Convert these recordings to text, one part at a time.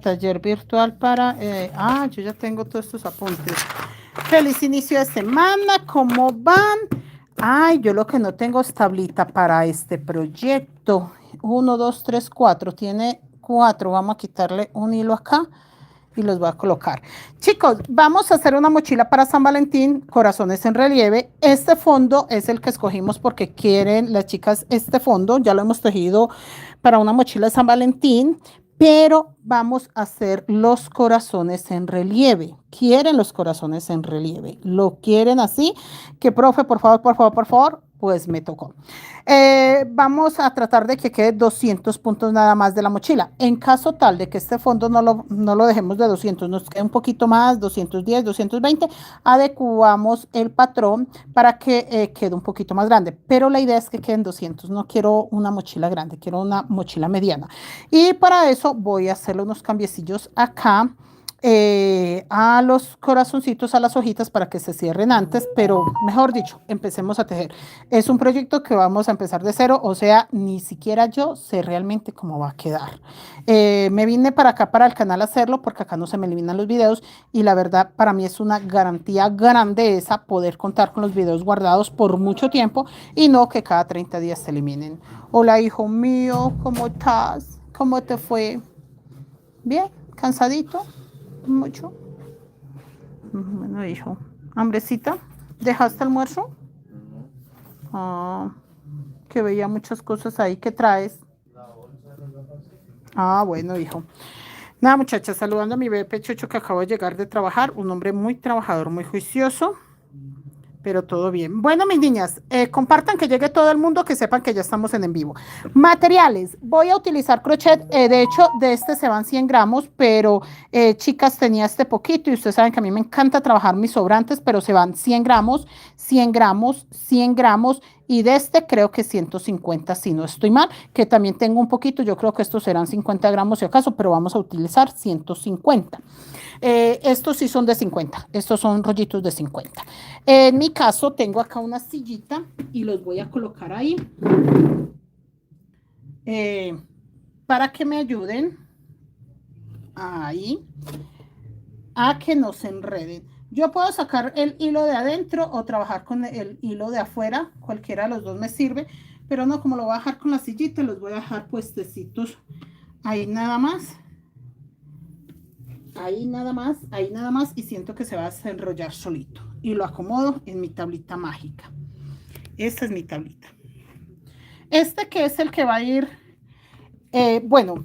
taller virtual para... yo ya tengo todos estos apuntes. Feliz inicio de semana, ¿cómo van? Ay, yo lo que no tengo es tablita para este proyecto. 1, 2, 3, 4. Tiene 4. Vamos a quitarle un hilo acá y los voy a colocar. Chicos, vamos a hacer una mochila para San Valentín, corazones en relieve. Este fondo es el que escogimos porque quieren las chicas este fondo. Ya lo hemos tejido para una mochila de San Valentín, pero vamos a hacer los corazones en relieve. Quieren los corazones en relieve. Lo quieren así. Que profe, por favor, por favor, por favor, pues me tocó. Vamos a tratar de que quede 200 puntos nada más de la mochila. En caso tal de que este fondo no lo dejemos de 200, nos quede un poquito más, 210, 220, adecuamos el patrón para que quede un poquito más grande. Pero la idea es que queden 200. No quiero una mochila grande, quiero una mochila mediana. Y para eso voy a hacerle unos cambiecillos acá. A los corazoncitos, a las hojitas para que se cierren antes, pero mejor dicho, empecemos a tejer. Es un proyecto que vamos a empezar de cero, o sea, ni siquiera yo sé realmente cómo va a quedar. Me vine para acá, para el canal a hacerlo, porque acá no se me eliminan los videos y la verdad para mí es una garantía grande esa poder contar con los videos guardados por mucho tiempo y no que cada 30 días se eliminen. Hola, hijo mío, ¿cómo estás? ¿Cómo te fue? ¿Bien? ¿Cansadito? Mucho. Bueno, hijo. ¿Hambrecita? ¿Dejaste almuerzo? Ah, que veía muchas cosas ahí. ¿Qué traes? Ah, bueno, hijo. Nada, muchachas, saludando a mi bebé Pechocho que acabo de llegar de trabajar. Un hombre muy trabajador, muy juicioso. Pero todo bien. Bueno, mis niñas, compartan que llegue todo el mundo, que sepan que ya estamos en vivo. Materiales. Voy a utilizar crochet. De hecho, de este se van 100 gramos, pero chicas, tenía este poquito y ustedes saben que a mí me encanta trabajar mis sobrantes, pero se van 100 gramos, 100 gramos, 100 gramos y de este creo que 150, si no estoy mal, que también tengo un poquito. Yo creo que estos serán 50 gramos si acaso, pero vamos a utilizar 150. Estos sí son de 50, estos son rollitos de 50. En mi caso tengo acá una sillita y los voy a colocar ahí para que me ayuden ahí a que no se enreden. Yo puedo sacar el hilo de adentro o trabajar con el hilo de afuera, cualquiera de los dos me sirve, pero no, como lo voy a dejar con la sillita, los voy a dejar puestecitos ahí nada más. Ahí nada más y siento que se va a desenrollar solito y lo acomodo en mi tablita mágica. Esta es mi tablita. Este que es el que va a ir, bueno,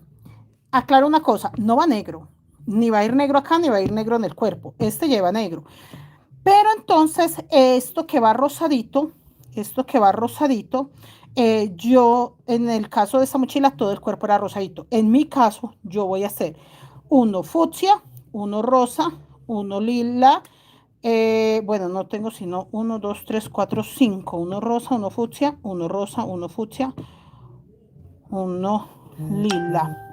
aclaro una cosa, no va negro, ni va a ir negro acá, ni va a ir negro en el cuerpo. Este lleva negro. Pero entonces, esto que va rosadito, yo, en el caso de esta mochila, todo el cuerpo era rosadito. En mi caso, yo voy a hacer uno fucsia, uno rosa, uno lila. Bueno, no tengo sino 1, 2, 3, 4, 5. Uno rosa, uno fucsia, uno rosa, uno fucsia, uno lila.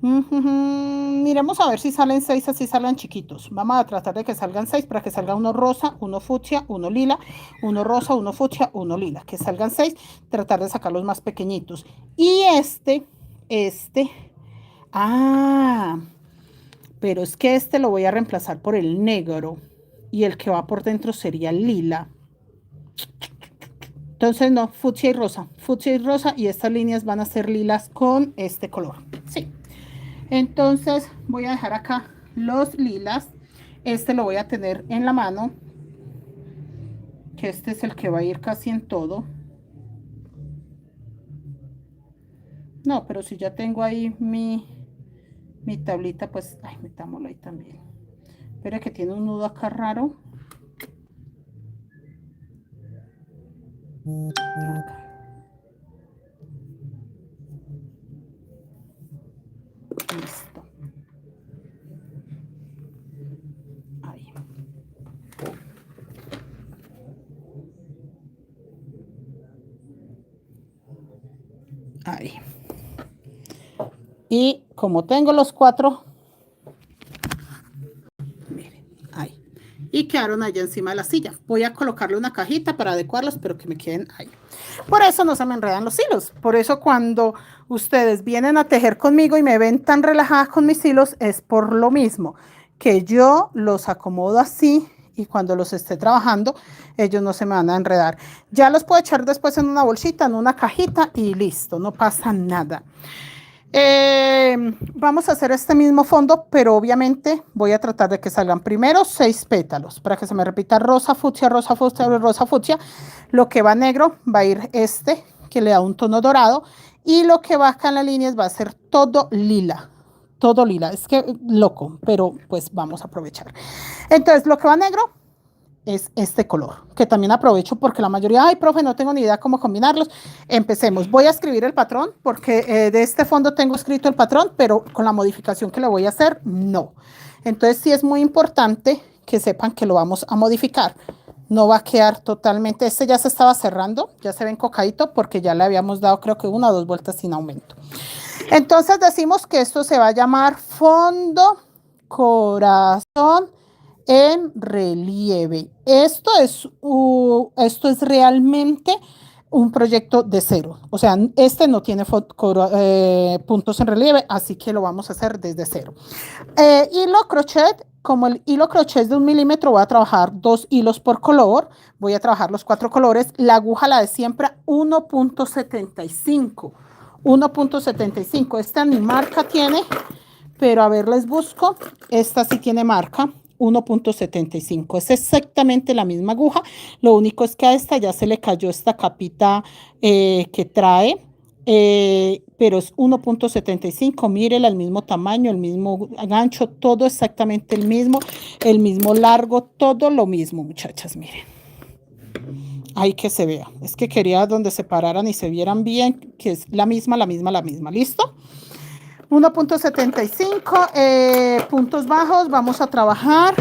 Miremos a ver si salen 6, así salgan chiquitos. Vamos a tratar de que salgan 6 para que salga uno rosa, uno fucsia, uno lila, uno rosa, uno fucsia, uno lila. Que salgan 6, tratar de sacar los más pequeñitos. Y pero es que este lo voy a reemplazar por el negro y el que va por dentro sería el lila. Entonces no, fucsia y rosa y estas líneas van a ser lilas con este color. Sí. Entonces voy a dejar acá los lilas. Este lo voy a tener en la mano, que este es el que va a ir casi en todo. No, pero si ya tengo ahí mi tablita, pues, ay, metámoslo ahí también. Espera que tiene un nudo acá raro. Acá. Listo. Ahí. Ahí. Y como tengo los 4, miren, ahí. Y quedaron allá encima de la silla. Voy a colocarle una cajita para adecuarlos, pero que me queden ahí. Por eso no se me enredan los hilos. Por eso cuando ustedes vienen a tejer conmigo y me ven tan relajada con mis hilos, es por lo mismo, que yo los acomodo así y cuando los esté trabajando, ellos no se me van a enredar. Ya los puedo echar después en una bolsita, en una cajita y listo, no pasa nada. Vamos a hacer este mismo fondo, pero obviamente voy a tratar de que salgan primero 6 pétalos para que se me repita rosa, fucsia, rosa, fucsia, rosa, fucsia. Lo que va negro va a ir este, que le da un tono dorado, y lo que va acá en las líneas va a ser todo lila. Todo lila, es que loco, pero pues vamos a aprovechar. Entonces, lo que va negro es este color, que también aprovecho porque la mayoría, ay, profe, no tengo ni idea cómo combinarlos. Empecemos. Voy a escribir el patrón porque de este fondo tengo escrito el patrón, pero con la modificación que le voy a hacer, no. Entonces, sí es muy importante que sepan que lo vamos a modificar. No va a quedar totalmente, este ya se estaba cerrando, ya se ve encocadito porque ya le habíamos dado creo que 1 o 2 vueltas sin aumento. Entonces decimos que esto se va a llamar fondo corazón en relieve. Esto es realmente un proyecto de cero. O sea, este no tiene puntos en relieve, así que lo vamos a hacer desde cero. Hilo crochet, como el hilo crochet es de 1 milímetro, voy a trabajar 2 hilos por color. Voy a trabajar los 4 colores. La aguja, la de siempre, 1.75. 1.75. Esta ni marca tiene, pero a ver, les busco. Esta sí tiene marca. 1.75. Es exactamente la misma aguja. Lo único es que a esta ya se le cayó esta capita que trae. Pero es 1.75. Mírela, el mismo tamaño, el mismo gancho, todo exactamente el mismo largo, todo lo mismo, muchachas, miren. Ahí que se vea. Es que quería donde se pararan y se vieran bien, que es la misma. ¿Listo? 1.75, puntos bajos, vamos a trabajar,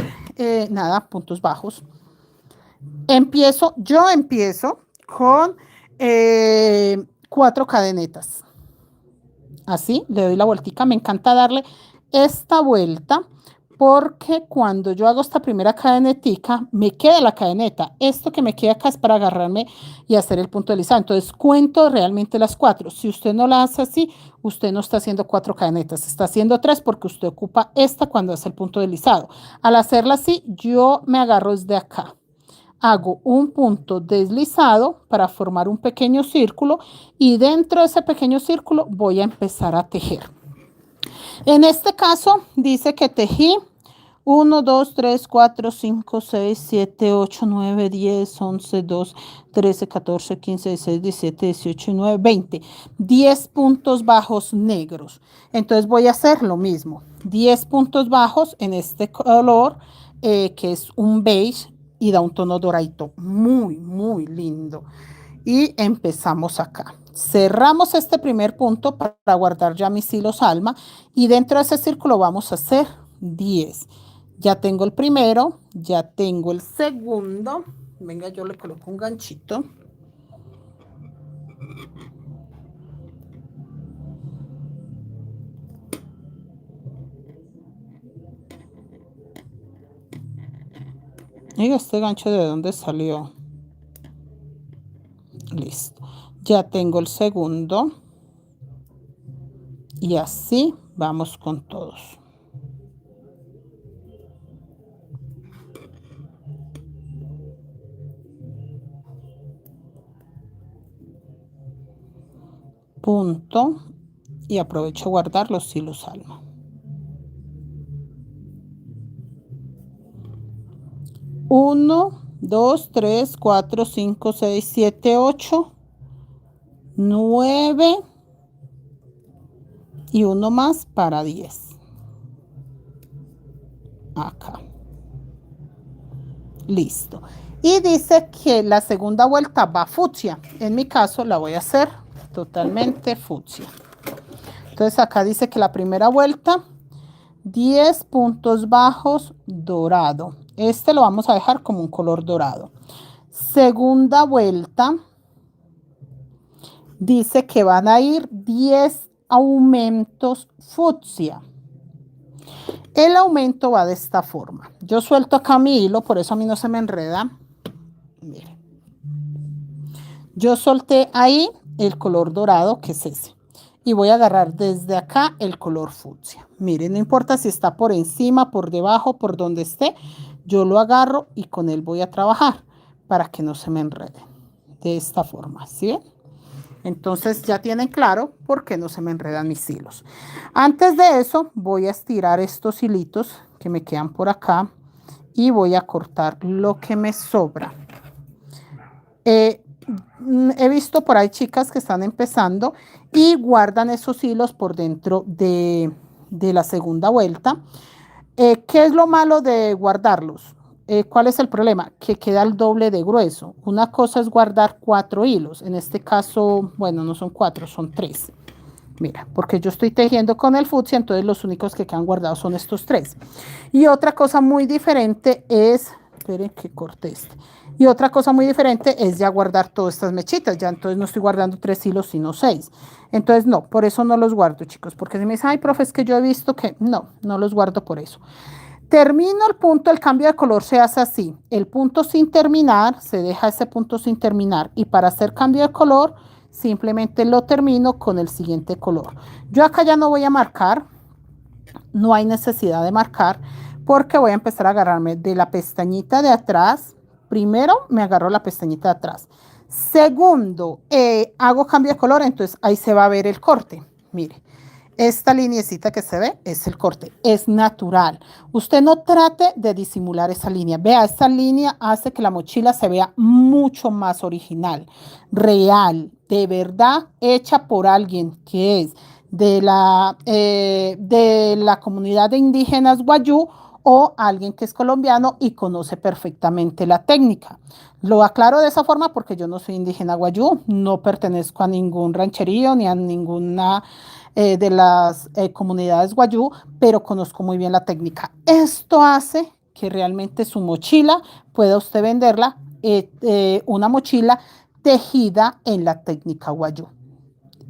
puntos bajos. Yo empiezo con 4 cadenetas. Así, le doy la vueltica, me encanta darle esta vuelta porque cuando yo hago esta primera cadenetica, me queda la cadeneta. Esto que me queda acá es para agarrarme y hacer el punto deslizado. Entonces, cuento realmente las 4. Si usted no la hace así, usted no está haciendo 4 cadenetas, está haciendo 3 porque usted ocupa esta cuando hace el punto deslizado. Al hacerla así, yo me agarro desde acá. Hago un punto deslizado para formar un pequeño círculo y dentro de ese pequeño círculo voy a empezar a tejer. En este caso dice que tejí 1, 2, 3, 4, 5, 6, 7, 8, 9, 10, 11, 12, 13, 14, 15, 16, 17, 18, 19, 20. 10 puntos bajos negros. Entonces voy a hacer lo mismo. 10 puntos bajos en este color que es un beige y da un tono doradito. Muy, muy lindo. Y empezamos acá. Cerramos este primer punto para guardar ya mis hilos alma y dentro de ese círculo vamos a hacer 10. Ya tengo el primero, ya tengo el segundo. Venga, yo le coloco un ganchito. ¿Y este gancho de dónde salió? Listo. Ya tengo el segundo. Y así vamos con todos. Punto. Y aprovecho a guardar los hilos alma. 1, 2, 3, 4, 5, 6, 7, 8, 9 y uno más para 10. Acá. Listo. Y dice que la segunda vuelta va fucsia. En mi caso la voy a hacer totalmente fucsia. Entonces acá dice que la primera vuelta 10 puntos bajos dorado. Este lo vamos a dejar como un color dorado. Segunda vuelta dice que van a ir 10 aumentos fucsia. El aumento va de esta forma. yo suelto acá mi hilo, por eso a mí no se me enreda. Mire, yo solté ahí el color dorado, que es ese. Y voy a agarrar desde acá el color fucsia. Miren, no importa si está por encima, por debajo, por donde esté, yo lo agarro y con él voy a trabajar para que no se me enrede. De esta forma, ¿sí ven? Entonces ya tienen claro por qué no se me enredan mis hilos. Antes de eso voy a estirar estos hilitos que me quedan por acá y voy a cortar lo que me sobra. He visto por ahí chicas que están empezando y guardan esos hilos por dentro de la segunda vuelta. ¿Qué es lo malo de guardarlos? ¿Cuál es el problema? Que queda el doble de grueso. Una cosa es guardar 4 hilos. En este caso, bueno, no son 4, son 3. Mira, porque yo estoy tejiendo con el fucsia, entonces los únicos que quedan guardados son estos 3. Y otra cosa muy diferente es, esperen que corte este. Y otra cosa muy diferente es ya guardar todas estas mechitas. Ya entonces no estoy guardando 3 hilos, sino 6. Entonces no, por eso no los guardo, chicos. Porque si me dicen, ay, profe, es que yo he visto que no los guardo por eso. Termino el punto, el cambio de color se hace así. El punto sin terminar, se deja ese punto sin terminar. Y para hacer cambio de color, simplemente lo termino con el siguiente color. Yo acá ya no voy a marcar, no hay necesidad de marcar, porque voy a empezar a agarrarme de la pestañita de atrás. Primero me agarro la pestañita de atrás. Segundo, hago cambio de color, entonces ahí se va a ver el corte. Mire, esta lineecita que se ve es el corte, es natural. Usted no trate de disimular esa línea. Vea, esta línea hace que la mochila se vea mucho más original, real, de verdad, hecha por alguien que es de la comunidad de indígenas Wayuu o alguien que es colombiano y conoce perfectamente la técnica. Lo aclaro de esa forma porque yo no soy indígena Wayuu, no pertenezco a ningún rancherío ni a ninguna de las comunidades Wayuu, pero conozco muy bien la técnica. Esto hace que realmente su mochila pueda usted venderla, una mochila tejida en la técnica Wayuu.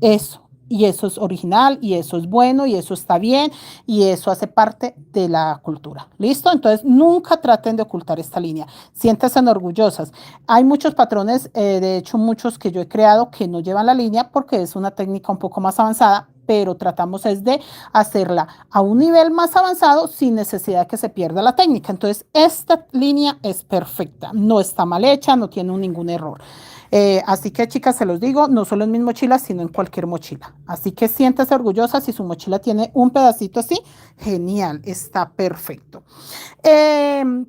Eso. Y eso es original, y eso es bueno, y eso está bien, y eso hace parte de la cultura. ¿Listo? Entonces, nunca traten de ocultar esta línea. Siéntanse orgullosas. Hay muchos patrones, de hecho, muchos que yo he creado que no llevan la línea porque es una técnica un poco más avanzada, pero tratamos es de hacerla a un nivel más avanzado sin necesidad de que se pierda la técnica. Entonces, esta línea es perfecta. No está mal hecha, no tiene ningún error. Así que, chicas, se los digo, no solo en mis mochilas, sino en cualquier mochila. Así que siéntase orgullosa si su mochila tiene un pedacito así. Genial, está perfecto. El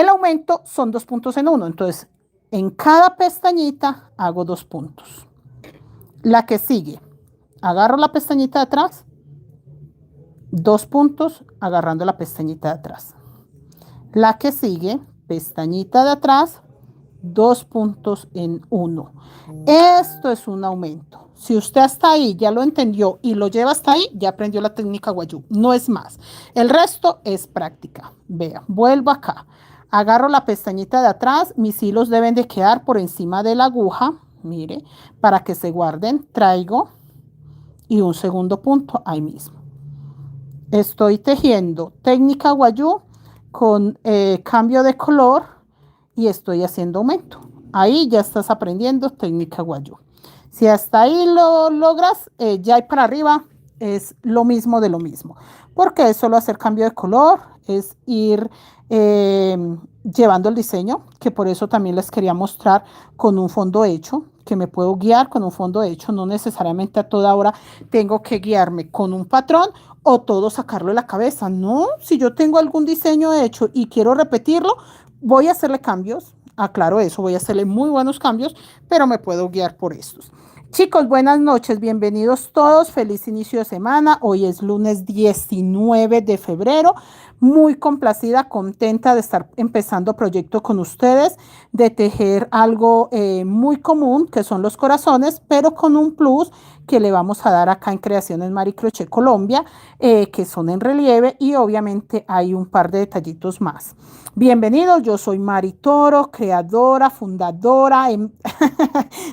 aumento son 2 puntos en uno. Entonces, en cada pestañita hago 2 puntos. La que sigue, agarro la pestañita de atrás, 2 puntos, agarrando la pestañita de atrás. La que sigue, pestañita de atrás, 2 puntos en uno. Esto es un aumento. Si usted hasta ahí ya lo entendió y lo lleva hasta ahí, ya aprendió la técnica Wayuu. No es más. El resto es práctica. Vea, vuelvo acá. Agarro la pestañita de atrás. Mis hilos deben de quedar por encima de la aguja. Mire, para que se guarden. Traigo y un segundo punto ahí mismo. Estoy tejiendo técnica Wayuu con cambio de color. Y estoy haciendo aumento. Ahí ya estás aprendiendo técnica Wayuu. Si hasta ahí lo logras, ya para arriba es lo mismo de lo mismo. Porque es solo hacer cambio de color, es ir llevando el diseño, que por eso también les quería mostrar con un fondo hecho, que me puedo guiar con un fondo hecho. No necesariamente a toda hora tengo que guiarme con un patrón o todo sacarlo de la cabeza. No, si yo tengo algún diseño hecho y quiero repetirlo, voy a hacerle cambios, aclaro eso, voy a hacerle muy buenos cambios, pero me puedo guiar por estos. Chicos, buenas noches, bienvenidos todos, feliz inicio de semana. Hoy es lunes 19 de febrero, muy complacida, contenta de estar empezando proyecto con ustedes, de tejer algo muy común, que son los corazones, pero con un plus que le vamos a dar acá en Creaciones Mari Crochet Colombia, que son en relieve, y obviamente hay un par de detallitos más. Bienvenidos, yo soy Mari Toro, creadora, fundadora,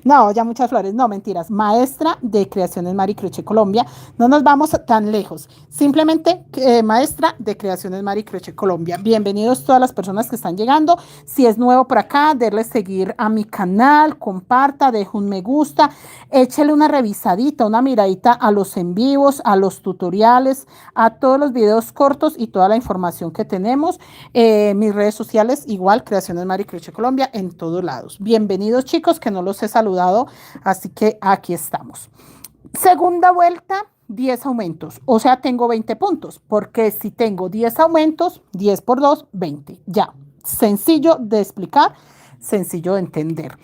no, ya muchas flores, no, mentiras, maestra de Creaciones Mari Crochet Colombia. No nos vamos tan lejos, simplemente maestra de Creaciones Mari Crochet Colombia. Bienvenidos todas las personas que están llegando. Si es nuevo por acá, denle seguir a mi canal, comparta, deje un me gusta, échele una revisadita, una miradita a los en vivos, a los tutoriales, a todos los videos cortos y toda la información que tenemos. Mis redes sociales, igual, Creaciones Mari Crochet Colombia, en todos lados. Bienvenidos, chicos, que no los he saludado, así que aquí estamos. Segunda vuelta, 10 aumentos, o sea, tengo 20 puntos, porque si tengo 10 aumentos, 10 por 2, 20, ya. Sencillo de explicar, sencillo de entender.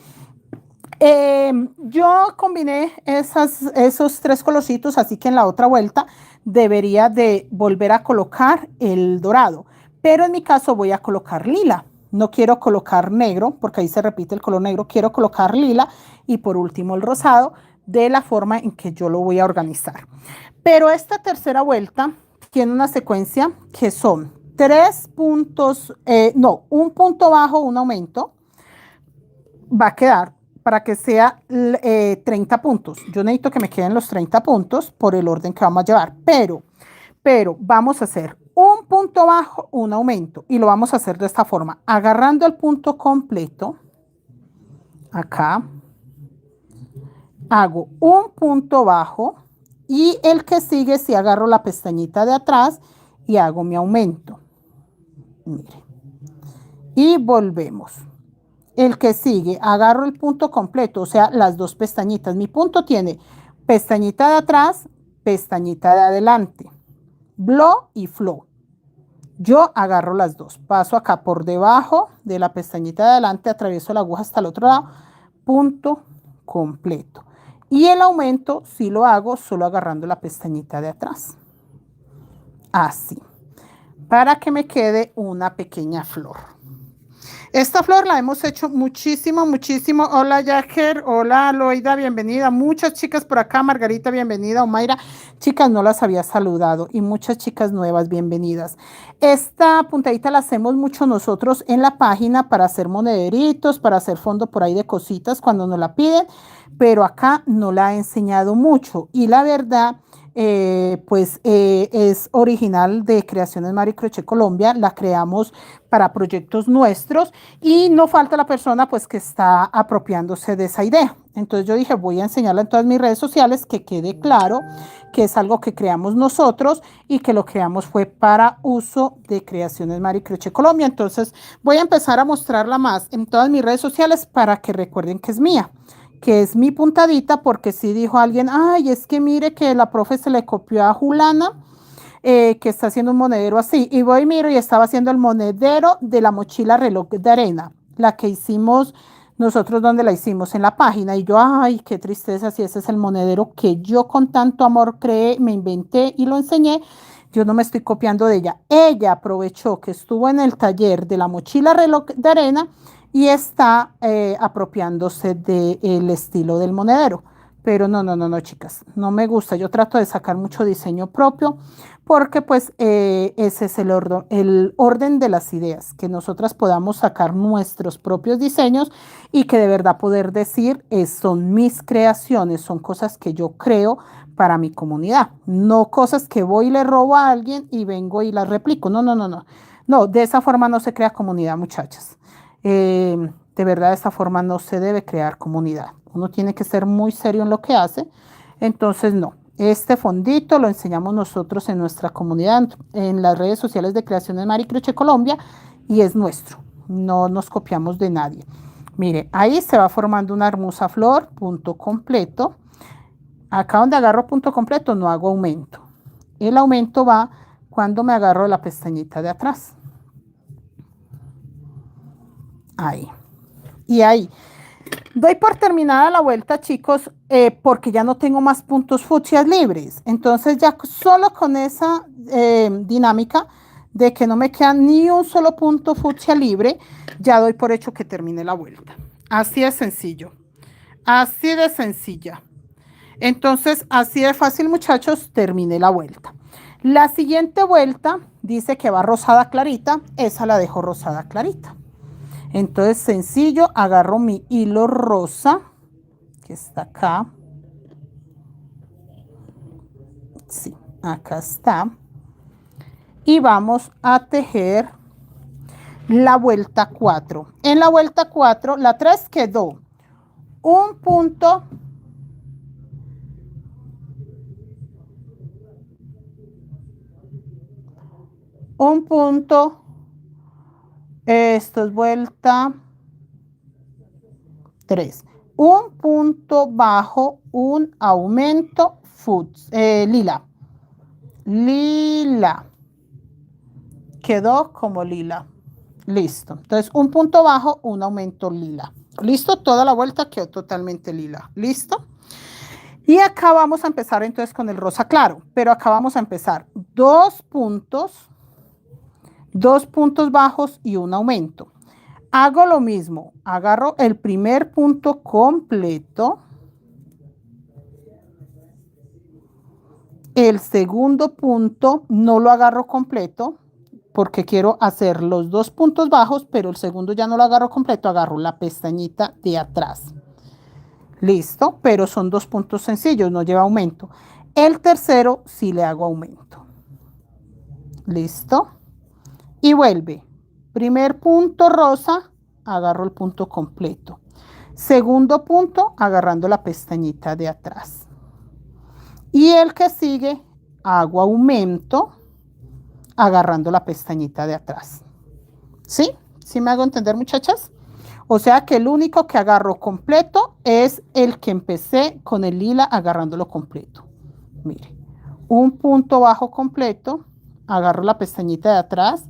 Yo combiné esos 3 colorcitos, así que en la otra vuelta debería de volver a colocar el dorado, pero en mi caso voy a colocar lila. No quiero colocar negro, porque ahí se repite el color negro, quiero colocar lila y por último el rosado, de la forma en que yo lo voy a organizar. Pero esta tercera vuelta tiene una secuencia que son 3 puntos, un punto bajo, un aumento, va a quedar para que sea 30 puntos. Yo necesito que me queden los 30 puntos por el orden que vamos a llevar, pero vamos a hacer un punto bajo, un aumento, y lo vamos a hacer de esta forma, agarrando el punto completo, acá, hago un punto bajo, y el que sigue, si agarro la pestañita de atrás y hago mi aumento, mire, y volvemos. El que sigue, agarro el punto completo, o sea, las 2 pestañitas. Mi punto tiene pestañita de atrás, pestañita de adelante, blow y flow. Yo agarro las 2, paso acá por debajo de la pestañita de adelante, atravieso la aguja hasta el otro lado, punto completo. Y el aumento sí lo hago solo agarrando la pestañita de atrás. Así, para que me quede una pequeña flor. Esta flor la hemos hecho muchísimo, muchísimo. Hola, Jacker. Hola, Loida, bienvenida. Muchas chicas por acá. Margarita, bienvenida. Omaira, chicas, no las había saludado. Y muchas chicas nuevas, bienvenidas. Esta puntadita la hacemos mucho nosotros en la página para hacer monederitos, para hacer fondo por ahí de cositas cuando nos la piden. Pero acá no la he enseñado mucho. Y la verdad, es original de Creaciones Mari Crochet Colombia, la creamos para proyectos nuestros y no falta la persona pues que está apropiándose de esa idea. Entonces yo dije, voy a enseñarla en todas mis redes sociales, que quede claro que es algo que creamos nosotros y que lo creamos fue para uso de Creaciones Mari Crochet Colombia. Entonces voy a empezar a mostrarla más en todas mis redes sociales para que recuerden que es mía, que es mi puntadita, porque si dijo alguien, ay, es que mire que la profe se le copió a Julana, que está haciendo un monedero así, y voy y miro y estaba haciendo el monedero de la mochila reloj de arena, la que hicimos nosotros, donde la hicimos en la página, y yo, ay, qué tristeza, si ese es el monedero que yo con tanto amor creé, me inventé y lo enseñé. Yo no me estoy copiando de ella. Ella aprovechó que estuvo en el taller de la mochila reloj de arena y está apropiándose del estilo del monedero. Pero no, chicas, no me gusta. Yo trato de sacar mucho diseño propio porque pues ese es el orden de las ideas, que nosotras podamos sacar nuestros propios diseños y que de verdad poder decir, son mis creaciones, son cosas que yo creo para mi comunidad, no cosas que voy y le robo a alguien y vengo y las replico. No, de esa forma no se crea comunidad, muchachas. De verdad, de esta forma no se debe crear comunidad. Uno tiene que ser muy serio en lo que hace. Entonces, no. Este fondito lo enseñamos nosotros en nuestra comunidad, en las redes sociales de Creaciones Mari Crochet Colombia, y es nuestro. No nos copiamos de nadie. Mire, ahí se va formando una hermosa flor, punto completo. Acá donde agarro punto completo no hago aumento. El aumento va cuando me agarro la pestañita de atrás. Ahí. Y ahí. Doy por terminada la vuelta, chicos, porque ya no tengo más puntos fucsias libres. Entonces ya solo con esa dinámica de que no me queda ni un solo punto fucsia libre, ya doy por hecho que termine la vuelta. Así de sencillo. Así de sencilla. Entonces, así de fácil, muchachos, terminé la vuelta. La siguiente vuelta dice que va rosada clarita, esa la dejo rosada clarita. Entonces, sencillo, agarro mi hilo rosa, que está acá. Sí, acá está. Y vamos a tejer la vuelta 4. En la vuelta 4, la 3 quedó un punto, esto es vuelta 3, un punto bajo, un aumento lila, quedó como lila, listo. Entonces un punto bajo, un aumento lila, listo. Toda la vuelta quedó totalmente lila, listo. Y acá vamos a empezar entonces con el rosa claro, pero acá vamos a empezar dos puntos bajos y un aumento. Hago lo mismo, agarro el primer punto completo, el segundo punto no lo agarro completo porque quiero hacer los dos puntos bajos, pero el segundo ya no lo agarro completo, agarro la pestañita de atrás. Listo, pero son dos puntos sencillos, no lleva aumento. El tercero sí le hago aumento. Listo. Y vuelve. Primer punto rosa, agarro el punto completo. Segundo punto, agarrando la pestañita de atrás. Y el que sigue, hago aumento, agarrando la pestañita de atrás. ¿Sí? ¿Sí me hago entender, muchachas? O sea que el único que agarro completo es el que empecé con el lila agarrándolo completo. Mire, un punto bajo completo, agarro la pestañita de atrás,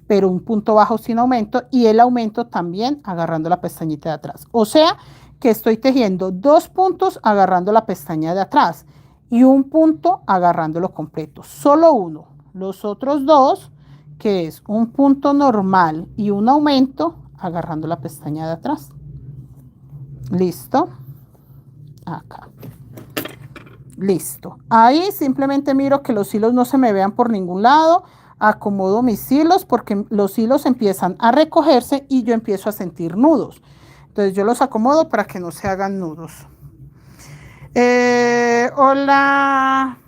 pero un punto bajo sin aumento y el aumento también agarrando la pestañita de atrás. O sea que estoy tejiendo dos puntos agarrando la pestaña de atrás y un punto agarrándolo completo. Solo uno. Los otros dos, que es un punto normal y un aumento, agarrando la pestaña de atrás. Listo. Acá. Listo. Ahí simplemente miro que los hilos no se me vean por ningún lado. Acomodo mis hilos porque los hilos empiezan a recogerse y yo empiezo a sentir nudos. Entonces yo los acomodo para que no se hagan nudos. Hola,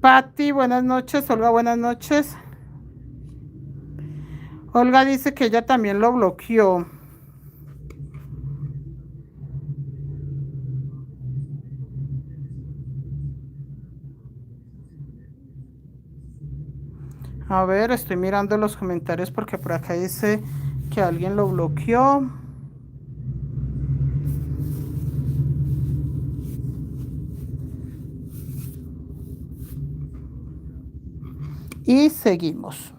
Patti, buenas noches. Olga, buenas noches. Olga dice que ella también lo bloqueó. A ver, estoy mirando los comentarios porque por acá dice que alguien lo bloqueó. Y seguimos.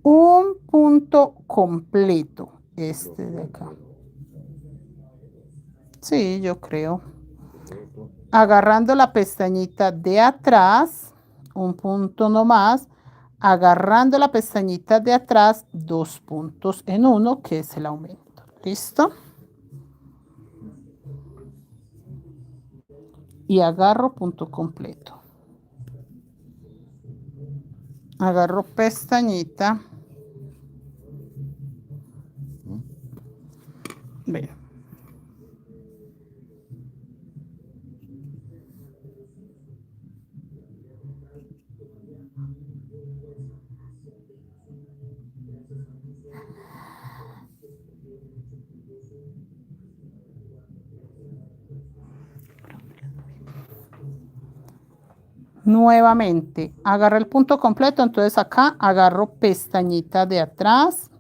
Un punto completo, este de acá. Sí, yo creo. Agarrando la pestañita de atrás, un punto nomás, agarrando la pestañita de atrás, dos puntos en uno, que es el aumento. ¿Listo? Y agarro punto completo. Agarro pestañita. Ven. Nuevamente, agarré el punto completo, entonces acá agarro pestañita de atrás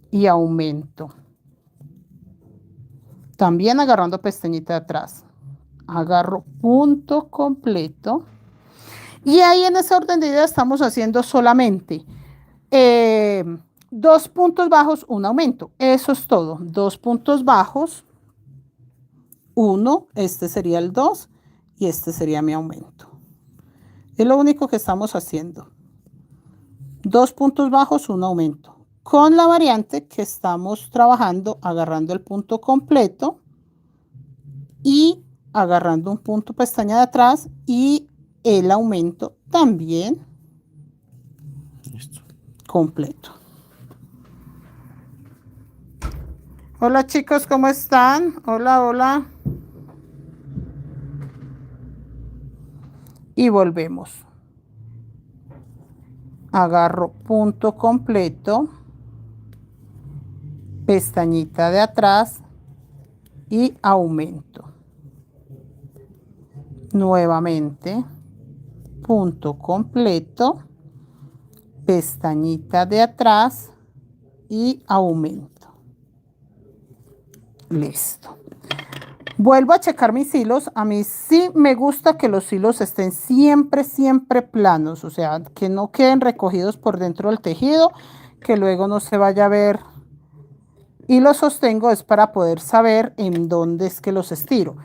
y aumento. También agarrando pestañita de atrás. Agarro punto completo. Y ahí en ese orden de ideas estamos haciendo solamente dos puntos bajos, un aumento. Eso es todo. Dos puntos bajos, uno, este sería el 2 y este sería mi aumento. Es lo único que estamos haciendo. Dos puntos bajos, un aumento. Con la variante que estamos trabajando, agarrando el punto completo y agarrando un punto pestaña de atrás y el aumento también. Listo. Completo. Hola chicos, ¿cómo están? Hola, hola. Y volvemos. Agarro punto completo, pestañita de atrás y aumento. Nuevamente, punto completo, pestañita de atrás y aumento. Listo. Vuelvo a checar mis hilos. A mí sí me gusta que los hilos estén siempre, siempre planos. O sea, que no queden recogidos por dentro del tejido, que luego no se vaya a ver. Y los sostengo es para poder saber en dónde es que los estiro.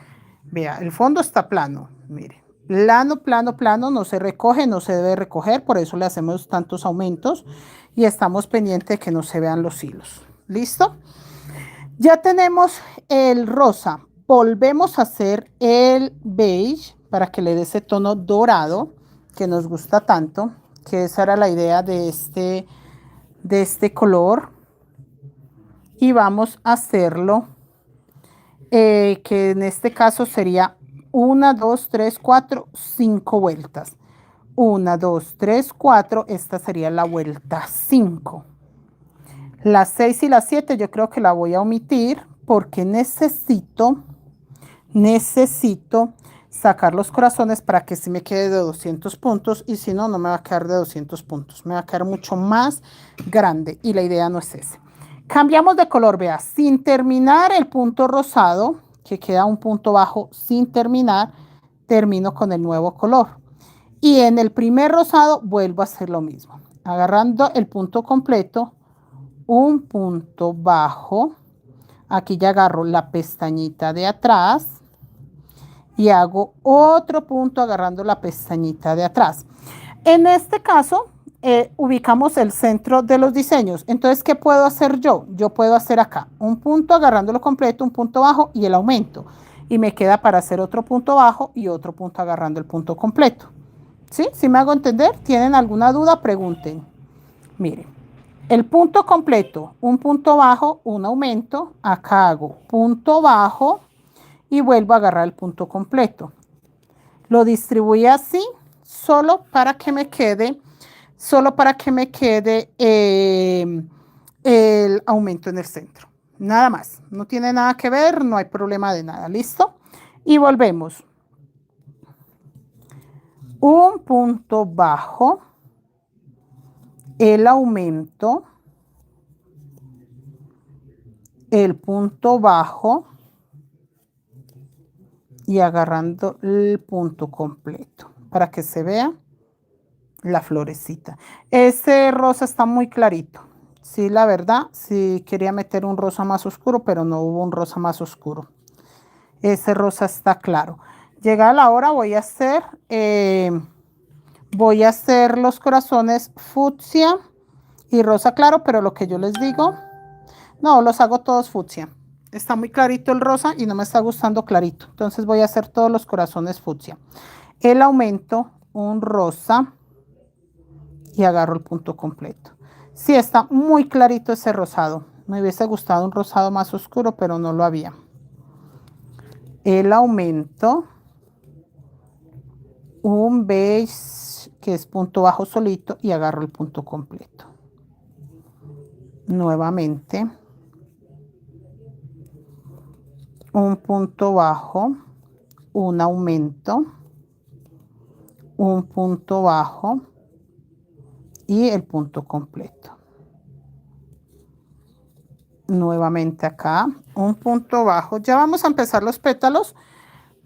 Vea, el fondo está plano. Mire, plano, plano, plano. No se recoge, no se debe recoger. Por eso le hacemos tantos aumentos. Y estamos pendientes de que no se vean los hilos. ¿Listo? Ya tenemos el rosa. Volvemos a hacer el beige para que le dé ese tono dorado que nos gusta tanto, que esa era la idea de este color. Y vamos a hacerlo, que en este caso sería 1, 2, 3, 4, 5 vueltas. 1, 2, 3, 4, esta sería la vuelta 5. Las 6 y las 7 yo creo que la voy a omitir porque necesito sacar los corazones para que sí me quede de 200 puntos y si no, no me va a quedar de 200 puntos. Me va a quedar mucho más grande y la idea no es ese. Cambiamos de color, vea, sin terminar el punto rosado, que queda un punto bajo sin terminar, termino con el nuevo color. Y en el primer rosado vuelvo a hacer lo mismo. Agarrando el punto completo, un punto bajo. Aquí ya agarro la pestañita de atrás y hago otro punto agarrando la pestañita de atrás. En este caso, ubicamos el centro de los diseños. Entonces, ¿qué puedo hacer yo? Yo puedo hacer acá un punto agarrándolo completo, un punto bajo y el aumento. Y me queda para hacer otro punto bajo y otro punto agarrando el punto completo. ¿Sí? ¿Sí me hago entender? ¿Tienen alguna duda? Pregunten. Miren, el punto completo, un punto bajo, un aumento. Acá hago punto bajo y vuelvo a agarrar el punto completo. Lo distribuí así, solo para que me quede el aumento en el centro. Nada más, no tiene nada que ver, no hay problema de nada, ¿listo? Y volvemos. Un punto bajo, el aumento, el punto bajo y agarrando el punto completo para que se vea la florecita. Ese rosa está muy clarito. Sí, la verdad, sí quería meter un rosa más oscuro, pero no hubo un rosa más oscuro. Ese rosa está claro. Llega la hora, voy a hacer los corazones fucsia y rosa claro, pero lo que yo les digo, no, los hago todos fucsia. Está muy clarito el rosa y no me está gustando clarito. Entonces voy a hacer todos los corazones fucsia. El aumento, un rosa y agarro el punto completo. Sí, está muy clarito ese rosado. Me hubiese gustado un rosado más oscuro, pero no lo había. El aumento, un beige que es punto bajo solito y agarro el punto completo. Nuevamente, un punto bajo, un aumento, un punto bajo y el punto completo. Nuevamente acá, un punto bajo. Ya vamos a empezar los pétalos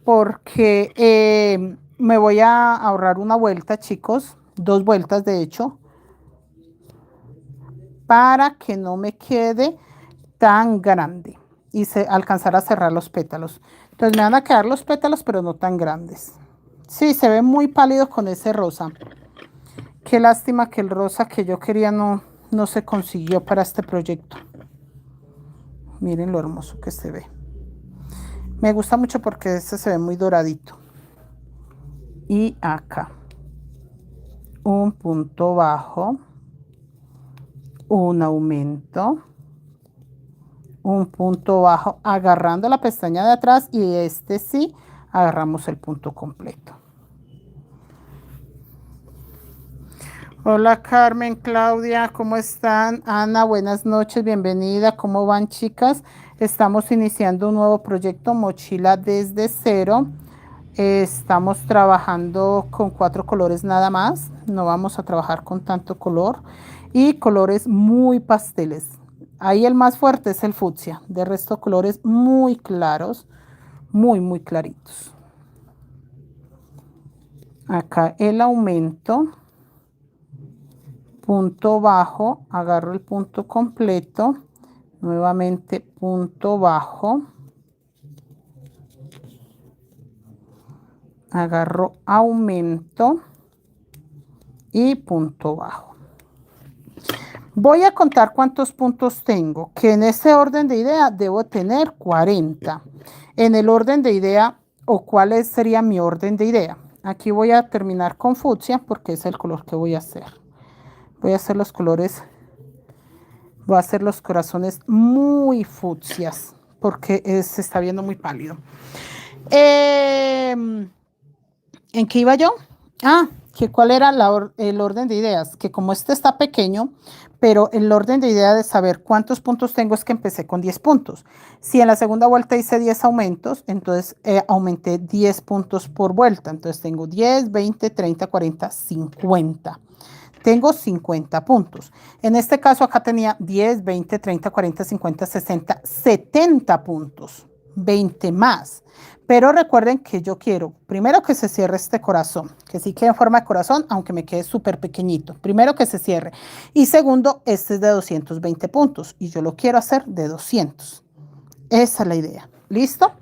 porque me voy a ahorrar una vuelta, chicos, 2 vueltas de hecho, para que no me quede tan grande y alcanzar a cerrar los pétalos. Entonces me van a quedar los pétalos, pero no tan grandes. Sí, se ve muy pálido con ese rosa. Qué lástima que el rosa que yo quería no se consiguió para este proyecto. Miren lo hermoso que se ve. Me gusta mucho porque este se ve muy doradito. Y acá. Un punto bajo. Un aumento. Un punto bajo agarrando la pestaña de atrás y este sí agarramos el punto completo. Hola Carmen, Claudia, ¿cómo están? Ana, buenas noches, bienvenida. ¿Cómo van, chicas? Estamos iniciando un nuevo proyecto, Mochila desde cero. Estamos trabajando con 4 colores nada más. No vamos a trabajar con tanto color. Y colores muy pasteles. Ahí el más fuerte es el fucsia. De resto, colores muy claros, muy claritos. Acá el aumento. Punto bajo, agarro el punto completo, nuevamente punto bajo, agarro aumento y punto bajo. Voy a contar cuántos puntos tengo, que en ese orden de idea debo tener 40. En el orden de idea, o cuál sería mi orden de idea. Aquí voy a terminar con fucsia porque es el color que voy a hacer. Voy a hacer los colores. Voy a hacer los corazones muy fucsias porque se está viendo muy pálido. ¿En qué iba yo? Que cuál era el orden de ideas. Que como este está pequeño, pero el orden de idea de saber cuántos puntos tengo es que empecé con 10 puntos. Si en la segunda vuelta hice 10 aumentos, entonces aumenté 10 puntos por vuelta. Entonces tengo 10, 20, 30, 40, 50. Tengo 50 puntos. En este caso acá tenía 10, 20, 30, 40, 50, 60, 70 puntos. 20 más. Pero recuerden que yo quiero, primero que se cierre este corazón, que sí quede en forma de corazón, aunque me quede súper pequeñito. Primero que se cierre. Y segundo, este es de 220 puntos y yo lo quiero hacer de 200. Esa es la idea. ¿Listo?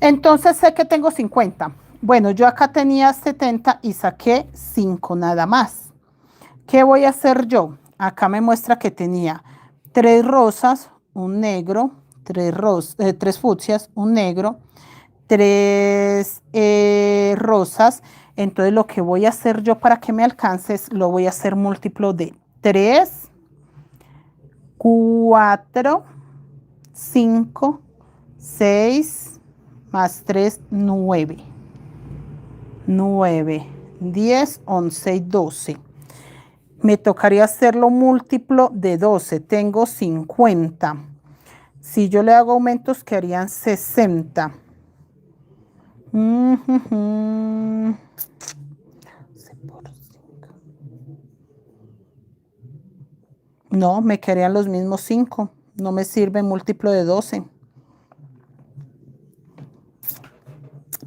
Entonces sé que tengo 50. Bueno, yo acá tenía 70 y saqué 5 nada más. ¿Qué voy a hacer yo? Acá me muestra que tenía 3 rosas, un negro, 3 fucsias, un negro, 3 rosas. Entonces lo que voy a hacer yo para que me alcance es, lo voy a hacer múltiplo de 3, 4, 5, 6, más 3, 9. 9, 10, 11 y 12. Me tocaría hacerlo múltiplo de 12. Tengo 50. Si yo le hago aumentos, quedarían 60. No, me quedarían los mismos 5. No me sirve múltiplo de 12.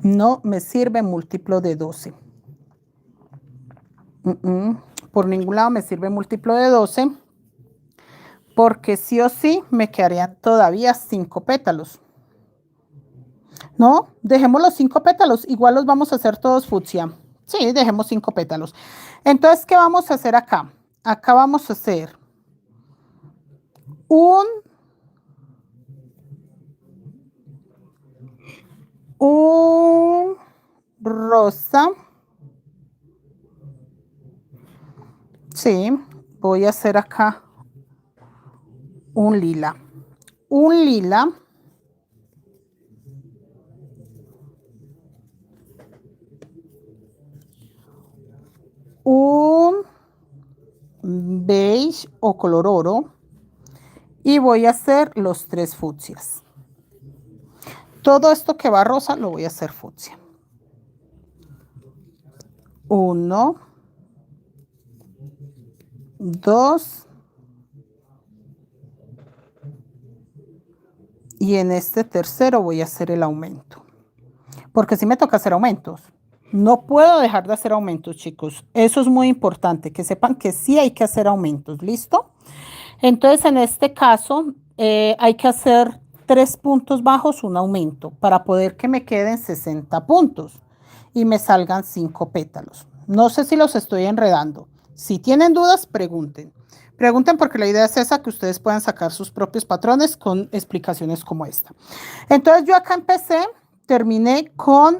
No me sirve múltiplo de 12. Por ningún lado me sirve múltiplo de 12. Porque sí o sí me quedarían todavía 5 pétalos. No, dejemos los 5 pétalos. Igual los vamos a hacer todos fucsia. Sí, dejemos 5 pétalos. Entonces, ¿qué vamos a hacer acá? Acá vamos a hacer un rosa. Sí, voy a hacer acá un lila. Un lila. Un beige o color oro. Y voy a hacer los 3 fucsias. Todo esto que va rosa lo voy a hacer fucsia. 1, 2. Y en este tercero voy a hacer el aumento. Porque sí me toca hacer aumentos. No puedo dejar de hacer aumentos, chicos. Eso es muy importante, que sepan que sí hay que hacer aumentos. ¿Listo? Entonces, en este caso, hay que hacer 3 puntos bajos, un aumento, para poder que me queden 60 puntos y me salgan 5 pétalos. No sé si los estoy enredando. Si tienen dudas, pregunten. Pregunten porque la idea es esa, que ustedes puedan sacar sus propios patrones con explicaciones como esta. Entonces, yo acá empecé terminé con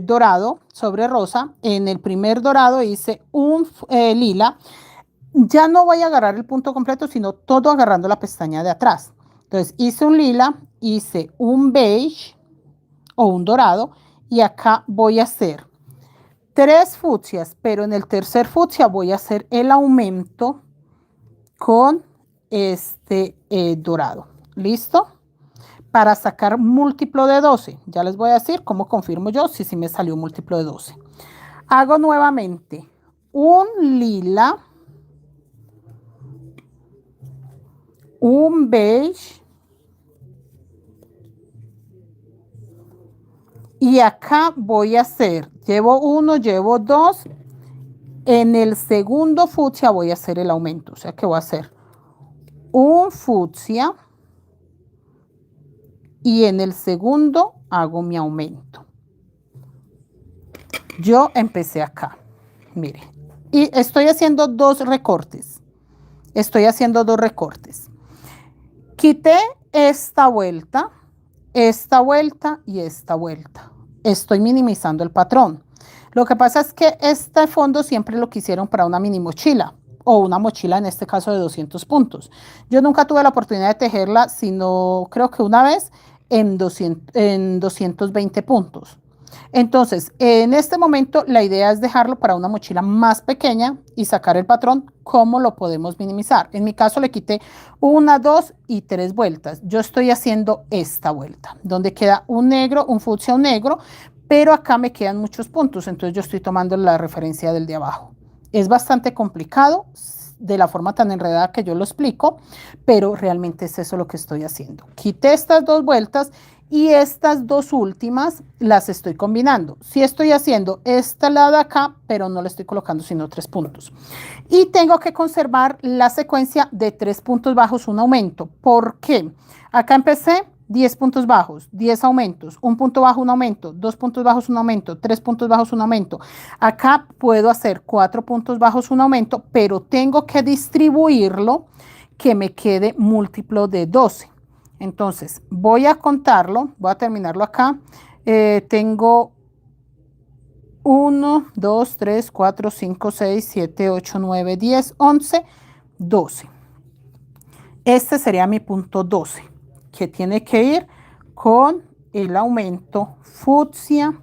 dorado sobre rosa. En el primer dorado hice un lila. Ya no voy a agarrar el punto completo, sino todo agarrando la pestaña de atrás. Entonces hice un lila, hice un beige o un dorado y acá voy a hacer 3 fucsias, pero en el tercer fucsia voy a hacer el aumento con este dorado. ¿Listo? Para sacar múltiplo de 12. Ya les voy a decir cómo confirmo yo si me salió múltiplo de 12. Hago nuevamente un lila, un beige y acá voy a hacer, llevo 1, llevo 2. En el segundo fucsia voy a hacer el aumento, o sea que voy a hacer un fucsia y en el segundo hago mi aumento. Yo empecé acá, mire, y estoy haciendo 2 recortes. Quité esta vuelta y esta vuelta. Estoy minimizando el patrón. Lo que pasa es que este fondo siempre lo quisieron para una mini mochila o una mochila en este caso de 200 puntos. Yo nunca tuve la oportunidad de tejerla, sino creo que una vez en 220 puntos. Entonces, en este momento la idea es dejarlo para una mochila más pequeña y sacar el patrón. ¿Cómo lo podemos minimizar? En mi caso le quité 1, 2 y 3 vueltas. Yo estoy haciendo esta vuelta, donde queda un negro, un fucsia, un negro, pero acá me quedan muchos puntos, entonces yo estoy tomando la referencia del de abajo. Es bastante complicado de la forma tan enredada que yo lo explico, pero realmente es eso lo que estoy haciendo. Quité estas 2 vueltas y estas 2 últimas las estoy combinando. Sí estoy haciendo este lado acá, pero no le estoy colocando sino 3 puntos. Y tengo que conservar la secuencia de 3 puntos bajos, un aumento. ¿Por qué? Acá empecé 10 puntos bajos, 10 aumentos, 1 punto bajo, un aumento, 2 puntos bajos, un aumento, 3 puntos bajos, un aumento. Acá puedo hacer 4 puntos bajos, un aumento, pero tengo que distribuirlo que me quede múltiplo de 12. Entonces, voy a contarlo, voy a terminarlo acá. Tengo 1, 2, 3, 4, 5, 6, 7, 8, 9, 10, 11, 12. Este sería mi punto 12, que tiene que ir con el aumento fucsia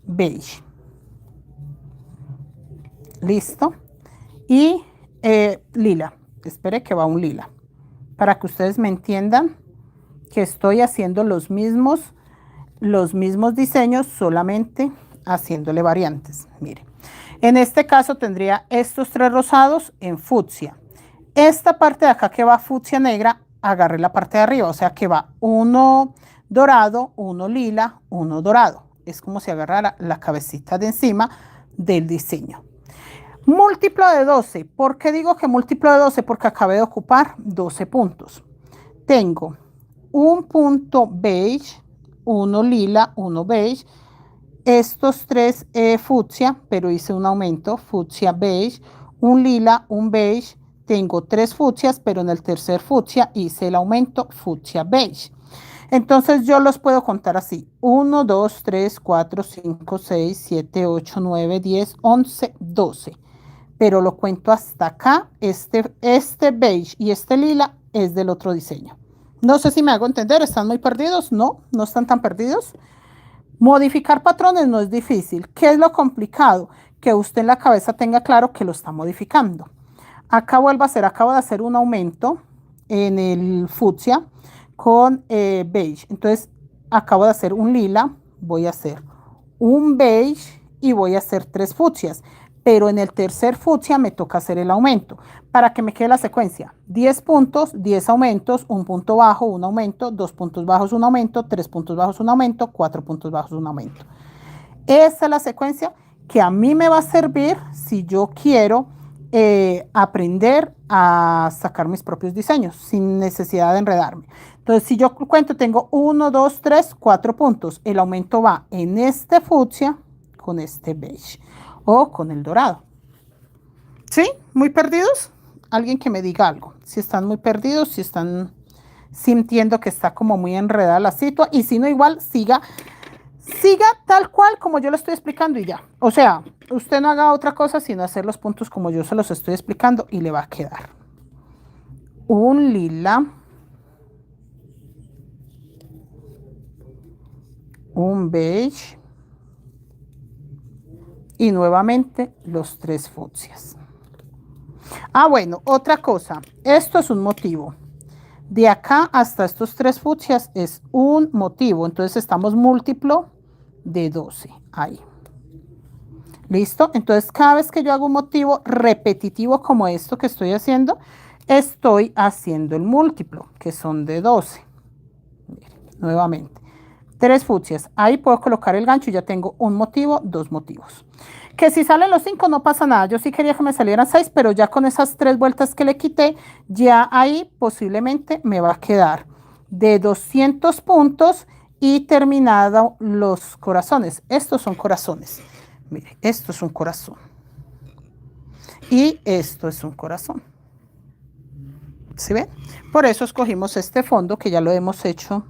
beige. ¿Listo? Y lila. Espere que va un lila. Para que ustedes me entiendan que estoy haciendo los mismos diseños, solamente haciéndole variantes. Mire, en este caso tendría estos 3 rosados en fucsia. Esta parte de acá que va fucsia negra, agarré la parte de arriba, o sea que va 1 dorado, 1 lila, 1 dorado. Es como si agarrara la cabecita de encima del diseño. Múltiplo de 12. ¿Por qué digo que múltiplo de 12? Porque acabé de ocupar 12 puntos. Tengo un punto beige, 1 lila, 1 beige. Estos 3 fucsia, pero hice un aumento, fucsia beige, un lila, un beige. Tengo 3 fucsias, pero en el tercer fucsia hice el aumento fucsia beige. Entonces yo los puedo contar así: 1, 2, 3, 4, 5, 6, 7, 8, 9, 10, 11, 12. Pero lo cuento hasta acá. Este beige y este lila es del otro diseño. No sé si me hago entender. ¿Están muy perdidos? No, no están tan perdidos. Modificar patrones no es difícil. ¿Qué es lo complicado? Que usted en la cabeza tenga claro que lo está modificando. Acá vuelvo a hacer, acabo de hacer un aumento en el fucsia con beige. Entonces acabo de hacer un lila, voy a hacer un beige y voy a hacer 3 fucsias. Pero en el tercer fucsia me toca hacer el aumento para que me quede la secuencia: 10 puntos, 10 aumentos, 1 punto bajo, un aumento, 2 puntos bajos, un aumento, 3 puntos bajos, un aumento, 4 puntos bajos, un aumento. Esa es la secuencia que a mí me va a servir si yo quiero aprender a sacar mis propios diseños sin necesidad de enredarme. Entonces, si yo cuento, tengo 1, 2, 3, 4 puntos. El aumento va en este fucsia con este beige o con el dorado. ¿Sí? ¿Muy perdidos? Alguien que me diga algo. Si están muy perdidos, si están sintiendo que está como muy enredada la situación. Y si no, igual siga Siga tal cual como yo lo estoy explicando y ya. O sea, usted no haga otra cosa sino hacer los puntos como yo se los estoy explicando y le va a quedar un lila, un beige y nuevamente los 3 fucsias. Ah, bueno, otra cosa. Esto es un motivo. De acá hasta estos 3 fucsias es un motivo. Entonces estamos múltiplo de 12. Ahí. ¿Listo? Entonces cada vez que yo hago un motivo repetitivo como esto que estoy haciendo el múltiplo, que son de 12. Miren, nuevamente. 3 fucsias. Ahí puedo colocar el gancho y ya tengo un motivo, 2 motivos. Que si salen los 5 no pasa nada. Yo sí quería que me salieran 6, pero ya con esas 3 vueltas que le quité, ya ahí posiblemente me va a quedar de 200 puntos y terminado los corazones. Estos son corazones. Mire, esto es un corazón. Y esto es un corazón. ¿Sí ven? Por eso escogimos este fondo que ya lo hemos hecho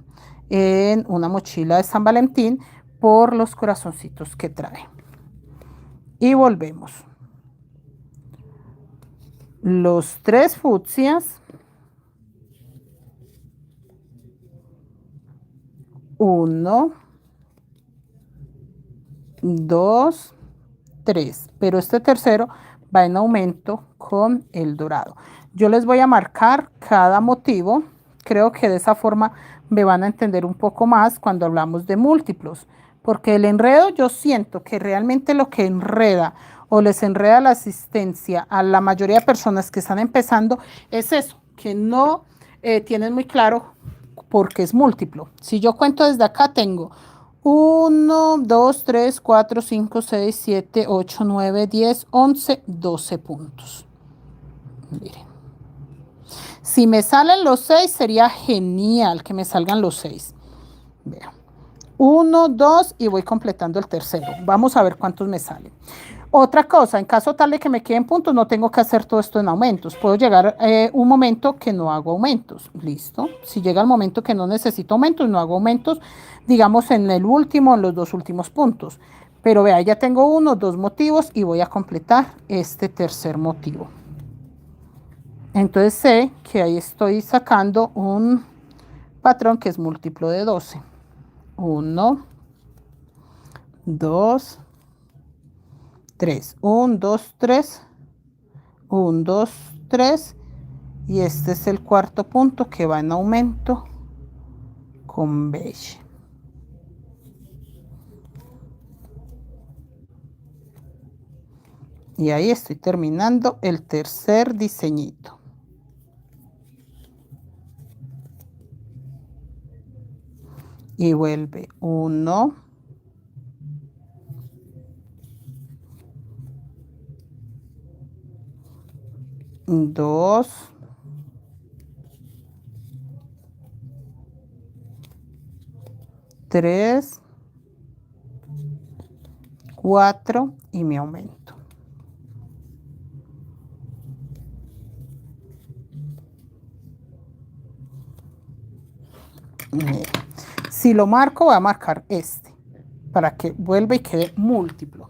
en una mochila de San Valentín por los corazoncitos que trae. Y volvemos. Los 3 fucsias. 1, 2, 3. Pero este tercero va en aumento con el dorado. Yo les voy a marcar cada motivo. Creo que de esa forma me van a entender un poco más cuando hablamos de múltiplos. Porque el enredo yo siento que realmente lo que enreda o les enreda la asistencia a la mayoría de personas que están empezando es eso, que no tienen muy claro porque es múltiplo. Si yo cuento desde acá tengo 1, 2, 3, 4, 5, 6, 7, 8, 9, 10, 11, 12 puntos. Miren. Si me salen los 6 sería genial que me salgan los 6. Vean. 1, 2 y voy completando el tercero. Vamos a ver cuántos me salen. Otra cosa, en caso tal de que me queden puntos, no tengo que hacer todo esto en aumentos. Puedo llegar un momento que no hago aumentos. Listo. Si llega el momento que no necesito aumentos, no hago aumentos, digamos en el último, en los 2 últimos puntos. Pero vea, ya tengo 1, 2 motivos y voy a completar este tercer motivo. Entonces sé que ahí estoy sacando un patrón que es múltiplo de 12. 1, 2, 3. 1, 2, 3. 1, 2, 3. Y este es el cuarto punto que va en aumento con beige. Y ahí estoy terminando el tercer diseñito. Y vuelve 1, 2, 3, 4 y me aumento. Si lo marco, voy a marcar este para que vuelva y quede múltiplo.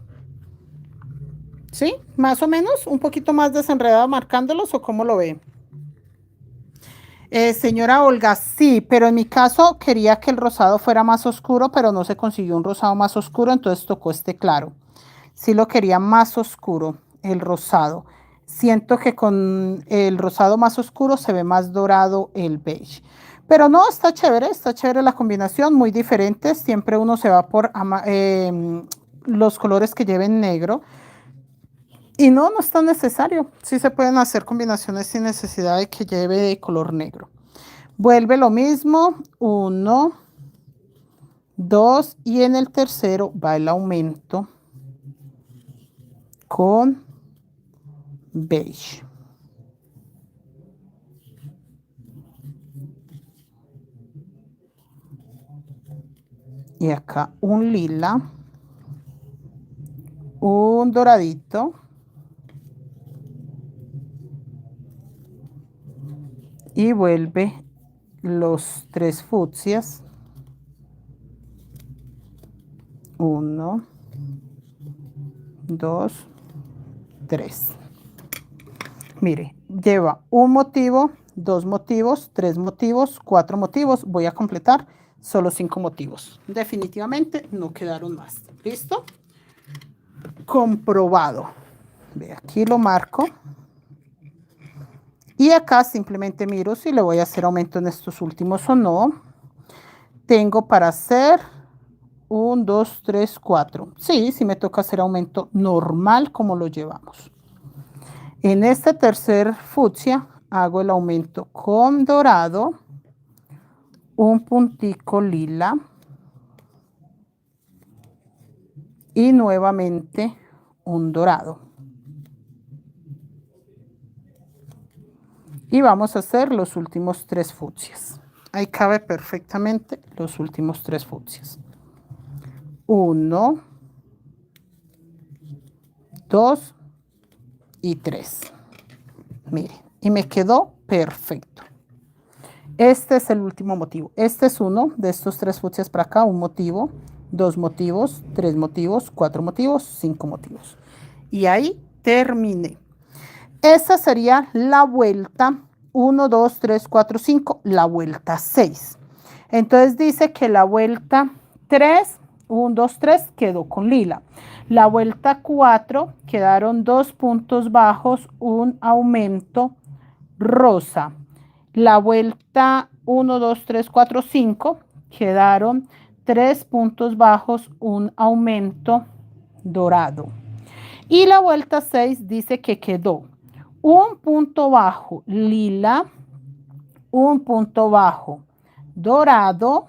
¿Sí? Más o menos, un poquito más desenredado marcándolos o cómo lo ve. Señora Olga, sí, pero en mi caso quería que el rosado fuera más oscuro, pero no se consiguió un rosado más oscuro, entonces tocó este claro. Sí lo quería más oscuro, el rosado. Siento que con el rosado más oscuro se ve más dorado el beige. Pero no, está chévere la combinación, muy diferentes. Siempre uno se va por los colores que lleven negro. Y no, no es tan necesario. Sí se pueden hacer combinaciones sin necesidad de que lleve color negro. Vuelve lo mismo, 1, 2 y en el tercero va el aumento con beige. Y acá un lila, un doradito y vuelve los 3 fucsias 1, 2, 3. Mire, lleva un motivo, 2 motivos, 3 motivos, 4 motivos. Voy a completar solo 5 motivos. Definitivamente no quedaron más. ¿Listo? Comprobado. Ve, aquí lo marco. Y acá simplemente miro si le voy a hacer aumento en estos últimos o no. Tengo para hacer 1, 2, 3, 4. Sí, sí me toca hacer aumento normal como lo llevamos. En este tercer fucsia hago el aumento con dorado, un puntico lila y nuevamente un dorado. Y vamos a hacer los últimos 3 fucsias. Ahí cabe perfectamente los últimos 3 fucsias. 1, 2 y 3. Mire, y me quedó perfecto. Este es el último motivo. Este es uno de estos 3 fucsias para acá. Un motivo, 2 motivos, 3 motivos, 4 motivos, 5 motivos. Y ahí terminé. Esa sería la vuelta 1, 2, 3, 4, 5, la vuelta 6. Entonces dice que la vuelta 3, 1, 2, 3 quedó con lila. La vuelta 4 quedaron 2 puntos bajos, un aumento rosa. La vuelta 1, 2, 3, 4, 5 quedaron 3 puntos bajos, un aumento dorado. Y la vuelta 6 dice que quedó un punto bajo lila, un punto bajo dorado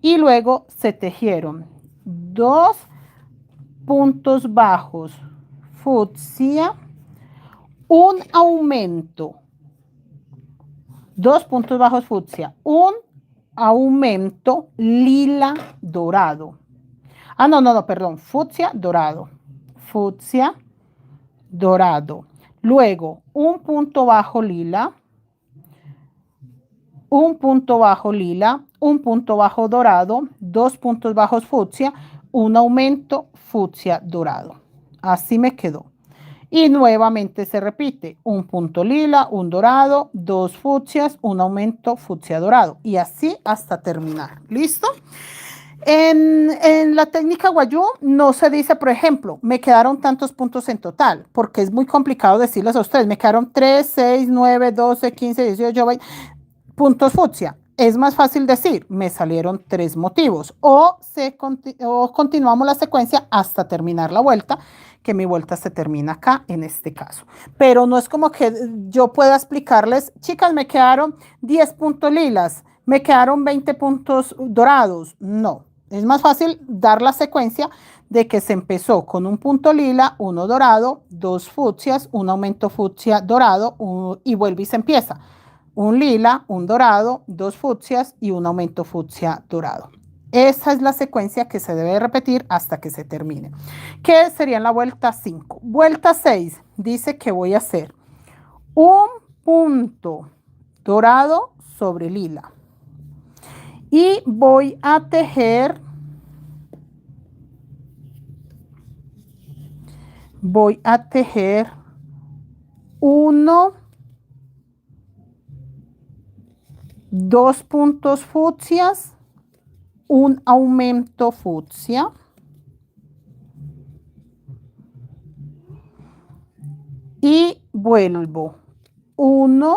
y luego se tejieron 2 puntos bajos fucsia, un aumento, 2 puntos bajos fucsia, un aumento lila dorado. Ah, no, perdón, fucsia dorado. Fucsia dorado. Luego, un punto bajo lila, un punto bajo lila, un punto bajo dorado, 2 puntos bajos fucsia, un aumento fucsia dorado. Así me quedó. Y nuevamente se repite, un punto lila, un dorado, 2 fucsias, un aumento fucsia dorado. Y así hasta terminar. ¿Listo? En la técnica Wayuu no se dice, por ejemplo, me quedaron tantos puntos en total, porque es muy complicado decirles a ustedes, me quedaron 3, 6, 9, 12, 15, 18, 20 puntos fucsia. Es más fácil decir, me salieron 3 motivos, o continuamos la secuencia hasta terminar la vuelta, que mi vuelta se termina acá en este caso. Pero no es como que yo pueda explicarles, chicas, me quedaron 10 puntos lilas, me quedaron 20 puntos dorados. No, es más fácil dar la secuencia de que se empezó con un punto lila, uno dorado, 2 fucsias, un aumento fucsia dorado y vuelve y se empieza. Un lila, un dorado, 2 fucsias y un aumento fucsia dorado. Esa es la secuencia que se debe repetir hasta que se termine. ¿Qué sería en la vuelta 5? Vuelta 6 dice que voy a hacer un punto dorado sobre lila. Y voy a tejer, uno, 2 puntos fucsias, un aumento fucsia, y vuelvo 1,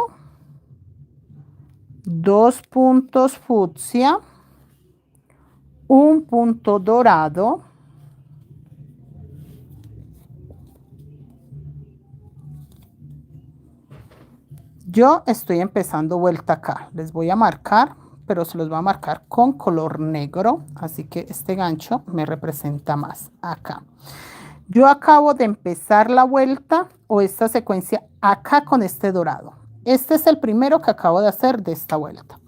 2 puntos fucsia, un punto dorado, yo estoy empezando vuelta acá, les voy a marcar, pero se los voy a marcar con color negro, así que este gancho me representa más acá. Yo acabo de empezar la vuelta o esta secuencia acá con este dorado. Este es el primero que acabo de hacer de esta vuelta.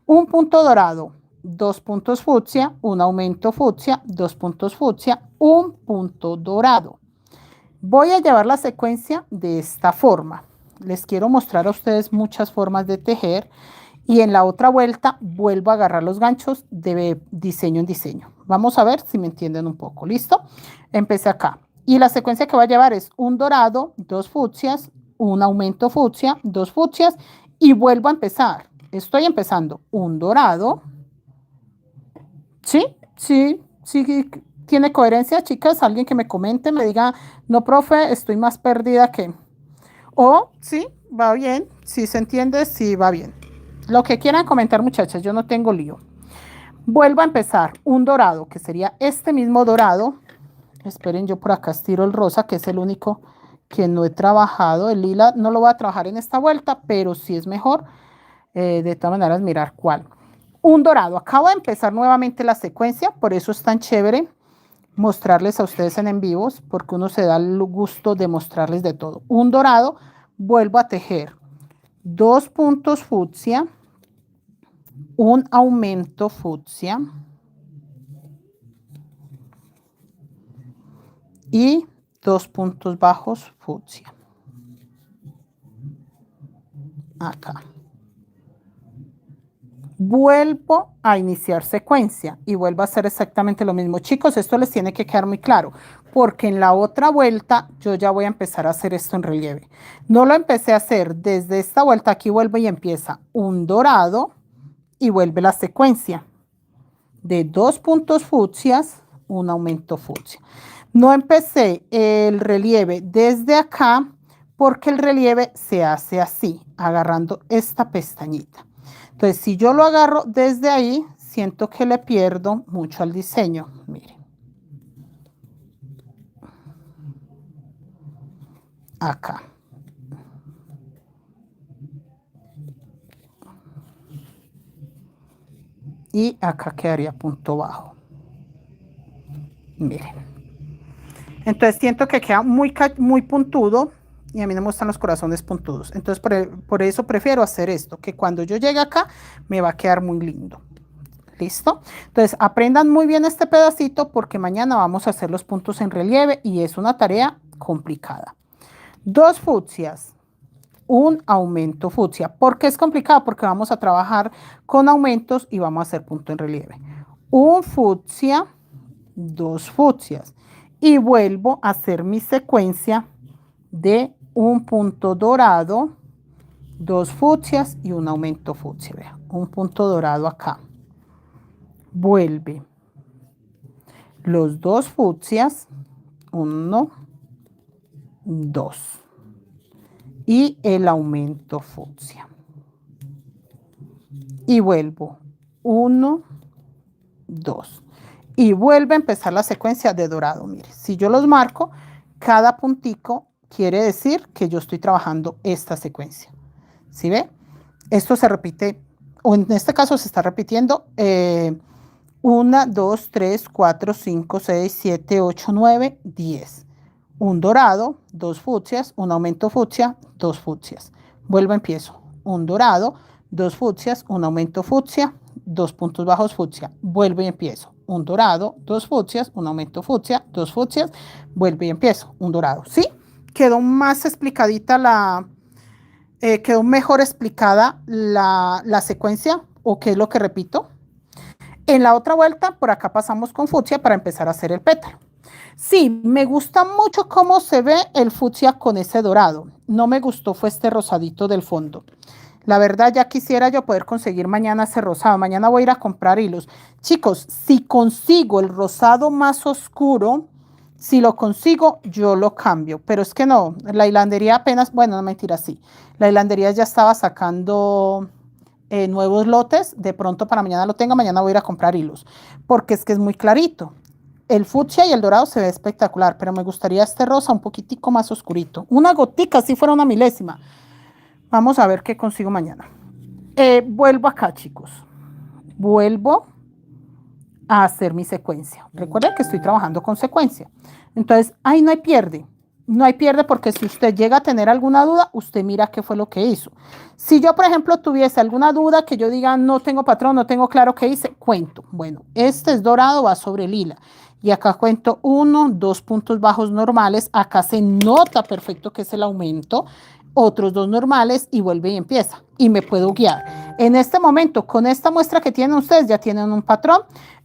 Un punto dorado, 2 puntos fucsia, un aumento fucsia, 2 puntos fucsia, un punto dorado. Voy a llevar la secuencia de esta forma. Les quiero mostrar a ustedes muchas formas de tejer y en la otra vuelta vuelvo a agarrar los ganchos de diseño en diseño. Vamos a ver si me entienden un poco. ¿Listo? Empecé acá. Y la secuencia que va a llevar es un dorado, 2 fucsias, un aumento fucsia, 2 fucsias y vuelvo a empezar. Estoy empezando un dorado. ¿Sí? Sí, sí, tiene coherencia, chicas. Alguien que me comente, me diga, no, profe, estoy más perdida que... O, sí, va bien. Si se entiende, sí, va bien. Lo que quieran comentar, muchachas, yo no tengo lío. Vuelvo a empezar un dorado, que sería este mismo dorado. Esperen, yo por acá estiro el rosa, que es el único que no he trabajado. El lila no lo voy a trabajar en esta vuelta, pero sí es mejor, de todas maneras, mirar cuál. Un dorado. Acabo de empezar nuevamente la secuencia, por eso es tan chévere mostrarles a ustedes en vivos, porque uno se da el gusto de mostrarles de todo. Un dorado, vuelvo a tejer 2 puntos fucsia, un aumento fucsia y 2 puntos bajos fucsia. Acá. Vuelvo a iniciar secuencia y vuelvo a hacer exactamente lo mismo. Chicos, esto les tiene que quedar muy claro, porque en la otra vuelta yo ya voy a empezar a hacer esto en relieve. No lo empecé a hacer desde esta vuelta, aquí vuelvo y empieza un dorado y vuelve la secuencia de 2 puntos fucsias, un aumento fucsia. No empecé el relieve desde acá porque el relieve se hace así, agarrando esta pestañita. Entonces, si yo lo agarro desde ahí, siento que le pierdo mucho al diseño. Miren. Acá. Y acá quedaría punto bajo. Miren. Entonces, siento que queda muy puntudo y a mí no me gustan los corazones puntudos. Entonces, por eso prefiero hacer esto, que cuando yo llegue acá, me va a quedar muy lindo. ¿Listo? Entonces, aprendan muy bien este pedacito porque mañana vamos a hacer los puntos en relieve y es una tarea complicada. 2 fucsias, un aumento fucsia. ¿Por qué es complicado? Porque vamos a trabajar con aumentos y vamos a hacer punto en relieve. Un fucsia, 2 fucsias. Y vuelvo a hacer mi secuencia de un punto dorado, 2 fucsias y un aumento fucsia. Vean, un punto dorado acá. Vuelve los 2 fucsias, 1, 2 y el aumento fucsia y vuelvo 1, 2 y vuelve a empezar la secuencia de dorado. Mire, si yo los marco, cada puntico quiere decir que yo estoy trabajando esta secuencia. ¿Sí ve? Esto se repite, o en este caso se está repitiendo 1, 2, 3, 4, 5, 6, 7, 8, 9, 10. Un dorado, 2 fucsias, un aumento fucsia, 2 fucsias. Vuelvo, empiezo. Un dorado, 2 fucsias, un aumento fucsia, 2 puntos bajos fucsia. Vuelvo y empiezo. Un dorado, 2 fucsias, un aumento fucsia, 2 fucsias. Vuelvo y empiezo. Un dorado. ¿Sí? Quedó más explicadita quedó mejor explicada la secuencia, o qué es lo que repito. En la otra vuelta, por acá pasamos con fucsia para empezar a hacer el pétalo. Sí, me gusta mucho cómo se ve el fucsia con ese dorado. No me gustó fue este rosadito del fondo. La verdad, ya quisiera yo poder conseguir mañana ese rosado. Mañana voy a ir a comprar hilos. Chicos, si consigo el rosado más oscuro, si lo consigo, yo lo cambio. Pero es que no, la hilandería apenas, bueno, no mentira, sí. La hilandería ya estaba sacando nuevos lotes. De pronto para mañana lo tenga, mañana voy a ir a comprar hilos. Porque es que es muy clarito. El fucsia y el dorado se ve espectacular, pero me gustaría este rosa un poquitico más oscurito. Una gotica, si fuera una milésima. Vamos a ver qué consigo mañana. Vuelvo acá, chicos. Vuelvo a hacer mi secuencia. Recuerden que estoy trabajando con secuencia. Entonces, ahí no hay pierde. No hay pierde porque si usted llega a tener alguna duda, usted mira qué fue lo que hizo. Si yo, por ejemplo, tuviese alguna duda que yo diga, no tengo patrón, no tengo claro qué hice, cuento. Bueno, este es dorado, va sobre lila. Y acá cuento 1, 2 puntos bajos normales. Acá se nota perfecto que es el aumento. Otros 2 normales y vuelve y empieza. Y me puedo guiar. En este momento, con esta muestra que tienen ustedes, ya tienen un patrón.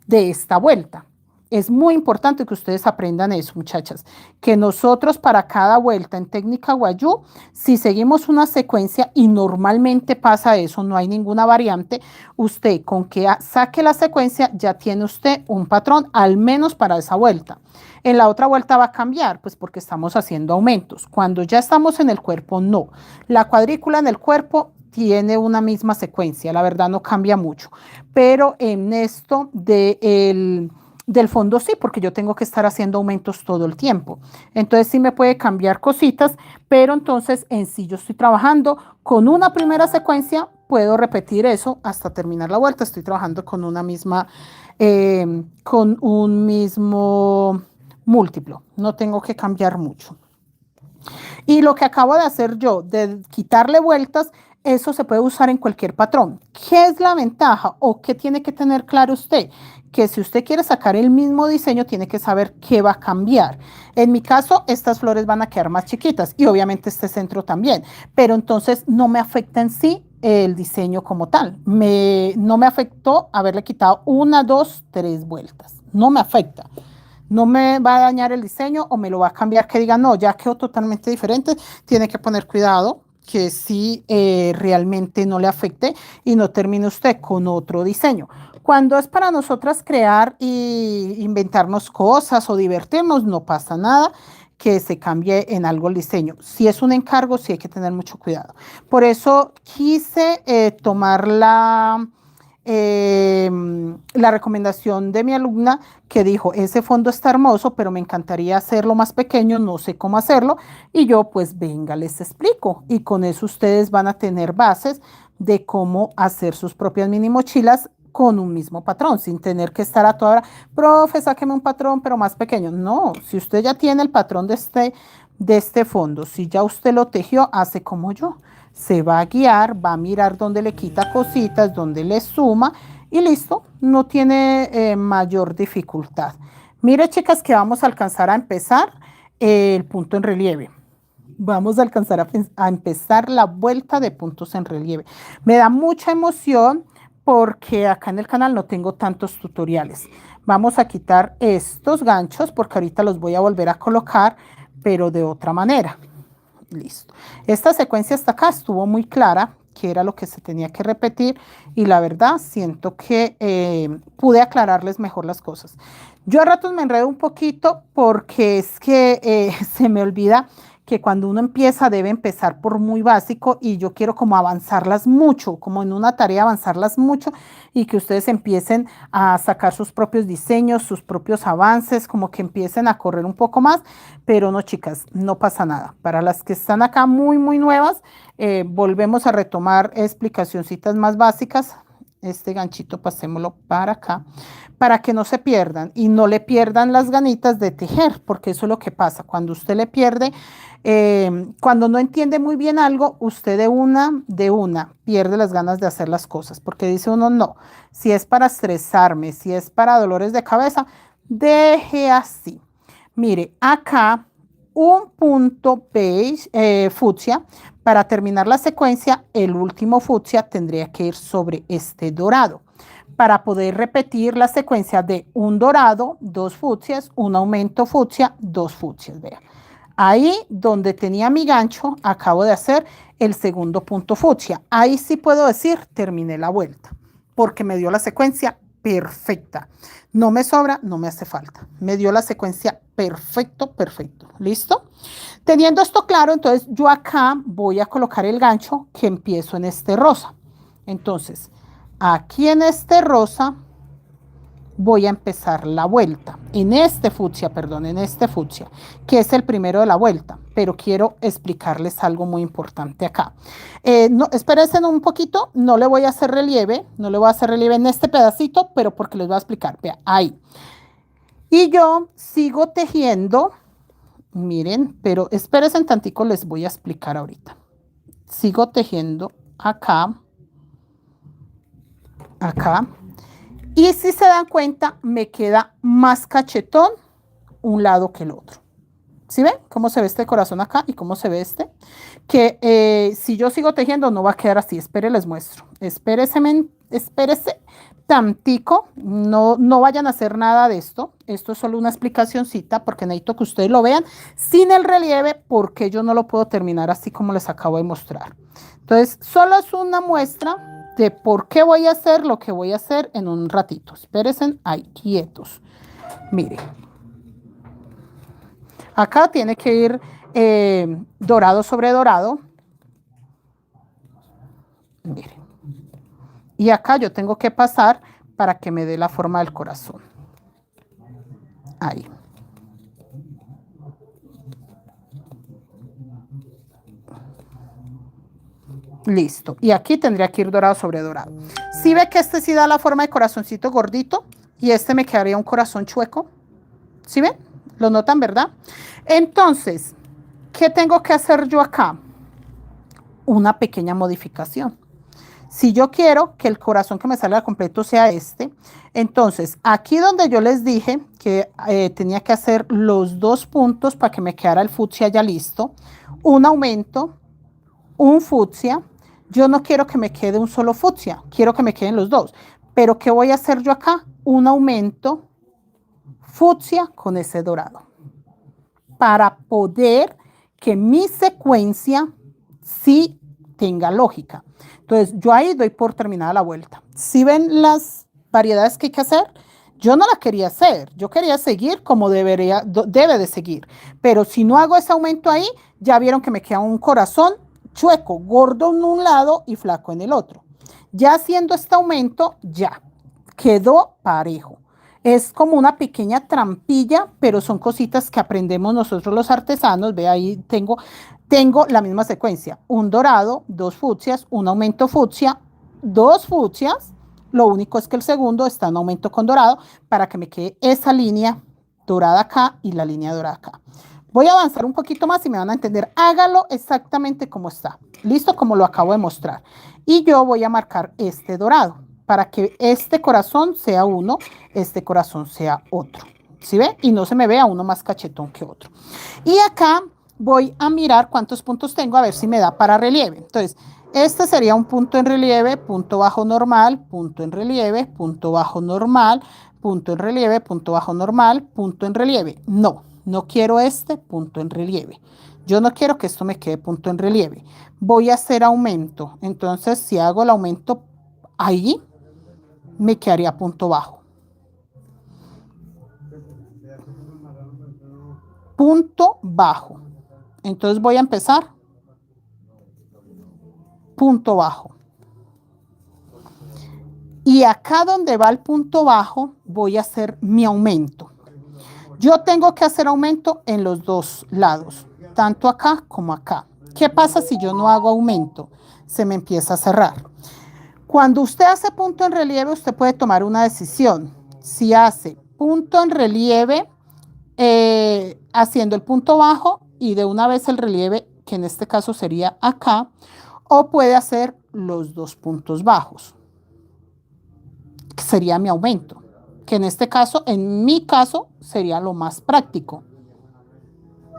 de esta vuelta. Es muy importante que ustedes aprendan eso, muchachas, que nosotros para cada vuelta en técnica Wayuu, si seguimos una secuencia y normalmente pasa eso, no hay ninguna variante, usted con que saque la secuencia ya tiene usted un patrón, al menos para esa vuelta. En la otra vuelta va a cambiar, pues porque estamos haciendo aumentos. Cuando ya estamos en el cuerpo, no. La cuadrícula en el cuerpo tiene una misma secuencia, la verdad no cambia mucho, pero en esto del fondo sí, porque yo tengo que estar haciendo aumentos todo el tiempo. Entonces sí me puede cambiar cositas, pero entonces en sí yo estoy trabajando con una primera secuencia, puedo repetir eso hasta terminar la vuelta. Estoy trabajando con una misma, con un mismo múltiplo. No tengo que cambiar mucho. Y lo que acabo de hacer yo, de quitarle vueltas, eso se puede usar en cualquier patrón. ¿Qué es la ventaja o qué tiene que tener claro usted? Que si usted quiere sacar el mismo diseño, tiene que saber qué va a cambiar. En mi caso, estas flores van a quedar más chiquitas y obviamente este centro también, pero entonces no me afecta en sí el diseño como tal. No me afectó haberle quitado 1, 2, 3 vueltas. No me afecta. No me va a dañar el diseño o me lo va a cambiar que diga, no, ya quedó totalmente diferente. Tiene que poner cuidado que sí realmente no le afecte y no termine usted con otro diseño. Cuando es para nosotras crear e inventarnos cosas o divertirnos, no pasa nada que se cambie en algo el diseño. Si es un encargo, sí hay que tener mucho cuidado. Por eso quise tomar la recomendación de mi alumna que dijo, ese fondo está hermoso, pero me encantaría hacerlo más pequeño, no sé cómo hacerlo. Y yo, pues venga, les explico. Y con eso ustedes van a tener bases de cómo hacer sus propias mini mochilas con un mismo patrón, sin tener que estar a toda hora, profe, sáqueme un patrón, pero más pequeño. No, si usted ya tiene el patrón de este fondo, si ya usted lo tejió, hace como yo. Se va a guiar, va a mirar dónde le quita cositas, dónde le suma y listo, no tiene mayor dificultad. Mire, chicas, que vamos a alcanzar a empezar el punto en relieve. Vamos a alcanzar a empezar la vuelta de puntos en relieve. Me da mucha emoción porque acá en el canal no tengo tantos tutoriales. Vamos a quitar estos ganchos porque ahorita los voy a volver a colocar, pero de otra manera. Listo. Esta secuencia hasta acá estuvo muy clara, que era lo que se tenía que repetir y la verdad siento que pude aclararles mejor las cosas. Yo a ratos me enredo un poquito porque es que se me olvida que cuando uno empieza debe empezar por muy básico y yo quiero como avanzarlas mucho, como en una tarea avanzarlas mucho y que ustedes empiecen a sacar sus propios diseños, sus propios avances, como que empiecen a correr un poco más, pero no, chicas, no pasa nada. Para las que están acá muy nuevas, volvemos a retomar explicacioncitas más básicas. Este ganchito pasémoslo para acá, para que no se pierdan y no le pierdan las ganitas de tejer, porque eso es lo que pasa. Cuando usted le pierde, cuando no entiende muy bien algo, usted de una pierde las ganas de hacer las cosas, porque dice uno, no, si es para estresarme, si es para dolores de cabeza, deje así. Mire, acá un punto beige, fucsia. Para terminar la secuencia, el último fucsia tendría que ir sobre este dorado. Para poder repetir la secuencia de un dorado, 2 fucsias, un aumento fucsia, 2 fucsias. Vean. Ahí donde tenía mi gancho, acabo de hacer el segundo punto fucsia. Ahí sí puedo decir, terminé la vuelta, porque me dio la secuencia perfecta. No me sobra, no me hace falta. Me dio la secuencia perfecto. ¿Listo? Teniendo esto claro, entonces yo acá voy a colocar el gancho que empiezo en este rosa. Entonces, aquí en este rosa voy a empezar la vuelta. En este fucsia, que es el primero de la vuelta. Pero quiero explicarles algo muy importante acá. No, espérense un poquito, no le voy a hacer relieve, en este pedacito, pero porque les voy a explicar. Vea, ahí. Y yo sigo tejiendo. Miren, pero espérense un tantico, les voy a explicar ahorita. Sigo tejiendo acá. Y si se dan cuenta, me queda más cachetón un lado que el otro. ¿Sí ven cómo se ve este corazón acá y cómo se ve este? Que si yo sigo tejiendo no va a quedar así. Espere, les muestro. Espérese, tantico, no vayan a hacer nada de esto. Esto es solo una explicacioncita porque necesito que ustedes lo vean sin el relieve porque yo no lo puedo terminar así como les acabo de mostrar. Entonces, solo es una muestra de por qué voy a hacer lo que voy a hacer en un ratito. Espérense ahí, quietos. Miren. Acá tiene que ir dorado sobre dorado. Miren. Y acá yo tengo que pasar para que me dé la forma del corazón. Ahí. Listo. Y aquí tendría que ir dorado sobre dorado. ¿Sí ve que este sí da la forma de corazoncito gordito? Y este me quedaría un corazón chueco. ¿Sí ven? ¿Lo notan, verdad? Entonces, ¿qué tengo que hacer yo acá? Una pequeña modificación. Si yo quiero que el corazón que me salga completo sea este, entonces aquí donde yo les dije que tenía que hacer los 2 puntos para que me quedara el fucsia ya listo, un aumento, un fucsia. Yo no quiero que me quede un solo fucsia, quiero que me queden los 2. Pero ¿qué voy a hacer yo acá? Un aumento fucsia con ese dorado. Para poder que mi secuencia sí tenga lógica. Entonces, yo ahí doy por terminada la vuelta. Si ven las variedades que hay que hacer, yo no la quería hacer. Yo quería seguir como debe de seguir. Pero si no hago ese aumento ahí, ya vieron que me queda un corazón chueco, gordo en un lado y flaco en el otro. Ya haciendo este aumento, ya quedó parejo. Es como una pequeña trampilla, pero son cositas que aprendemos nosotros los artesanos. Ve ahí tengo la misma secuencia. Un dorado, 2 fucsias, un aumento fucsia, 2 fucsias. Lo único es que el segundo está en aumento con dorado para que me quede esa línea dorada acá y la línea dorada acá. Voy a avanzar un poquito más y me van a entender. Hágalo exactamente como está. Listo, como lo acabo de mostrar. Y yo voy a marcar este dorado para que este corazón sea uno, este corazón sea otro. ¿Sí ve? Y no se me vea uno más cachetón que otro. Y acá voy a mirar cuántos puntos tengo, a ver si me da para relieve. Entonces, este sería un punto en relieve, punto bajo normal, punto en relieve, punto bajo normal, punto en relieve, punto bajo normal, punto en relieve. No quiero este punto en relieve. Yo no quiero que esto me quede punto en relieve. Voy a hacer aumento. Entonces, si hago el aumento ahí, me quedaría punto bajo. Punto bajo. Entonces voy a empezar. Punto bajo. Y acá donde va el punto bajo, voy a hacer mi aumento. Yo tengo que hacer aumento en los 2 lados, tanto acá como acá. ¿Qué pasa si yo no hago aumento? Se me empieza a cerrar. Cuando usted hace punto en relieve, usted puede tomar una decisión. Si hace punto en relieve, haciendo el punto bajo y de una vez el relieve, que en este caso sería acá, o puede hacer los 2 puntos bajos, que sería mi aumento, que en este caso, en mi caso, sería lo más práctico.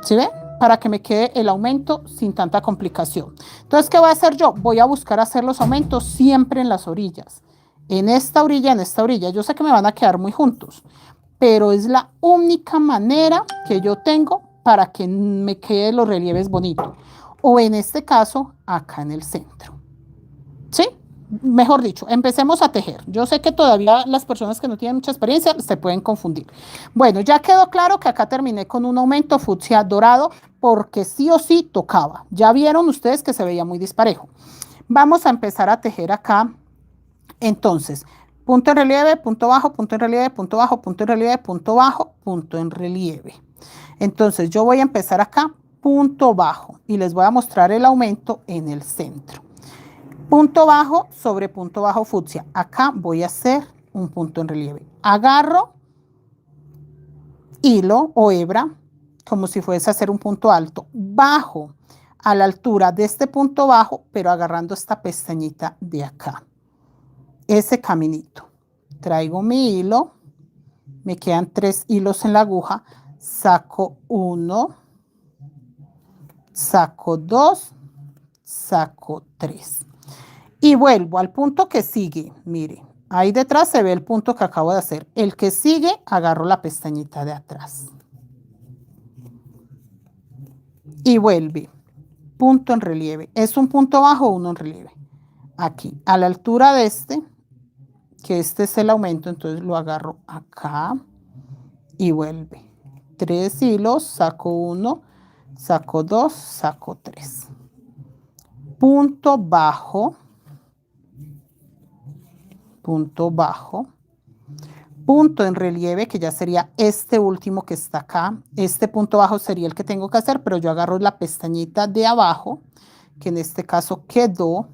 ¿Sí ve? Para que me quede el aumento sin tanta complicación. Entonces, ¿qué voy a hacer yo? Voy a buscar hacer los aumentos siempre en las orillas. En esta orilla, en esta orilla. Yo sé que me van a quedar muy juntos, pero es la única manera que yo tengo para que me queden los relieves bonitos. O en este caso, acá en el centro. ¿Sí? Mejor dicho, empecemos a tejer. Yo sé que todavía las personas que no tienen mucha experiencia se pueden confundir. Bueno, ya quedó claro que acá terminé con un aumento fucsia dorado porque sí o sí tocaba. Ya vieron ustedes que se veía muy disparejo. Vamos a empezar a tejer acá. Entonces, punto en relieve, punto bajo, punto en relieve, punto bajo, punto en relieve, punto bajo, punto en relieve. Entonces, yo voy a empezar acá, punto bajo, y les voy a mostrar el aumento en el centro. Punto bajo sobre punto bajo fucsia. Acá voy a hacer un punto en relieve. Agarro hilo o hebra, como si fuese a hacer un punto alto. Bajo a la altura de este punto bajo, pero agarrando esta pestañita de acá. Ese caminito. Traigo mi hilo. Me quedan 3 hilos en la aguja. Saco 1. Saco 2. Saco 3. Y vuelvo al punto que sigue. Mire, Ahí detrás se ve el punto que acabo de hacer. El que sigue, agarro la pestañita de atrás. Y vuelve. Punto en relieve. Es un punto bajo o uno en relieve. Aquí, a la altura de este, que este es el aumento, entonces lo agarro acá y vuelve. 3 hilos, saco 1, saco 2, saco 3. Punto bajo, punto bajo, punto en relieve, que ya sería este último que está acá. Este punto bajo sería el que tengo que hacer, pero yo agarro la pestañita de abajo, que en este caso quedó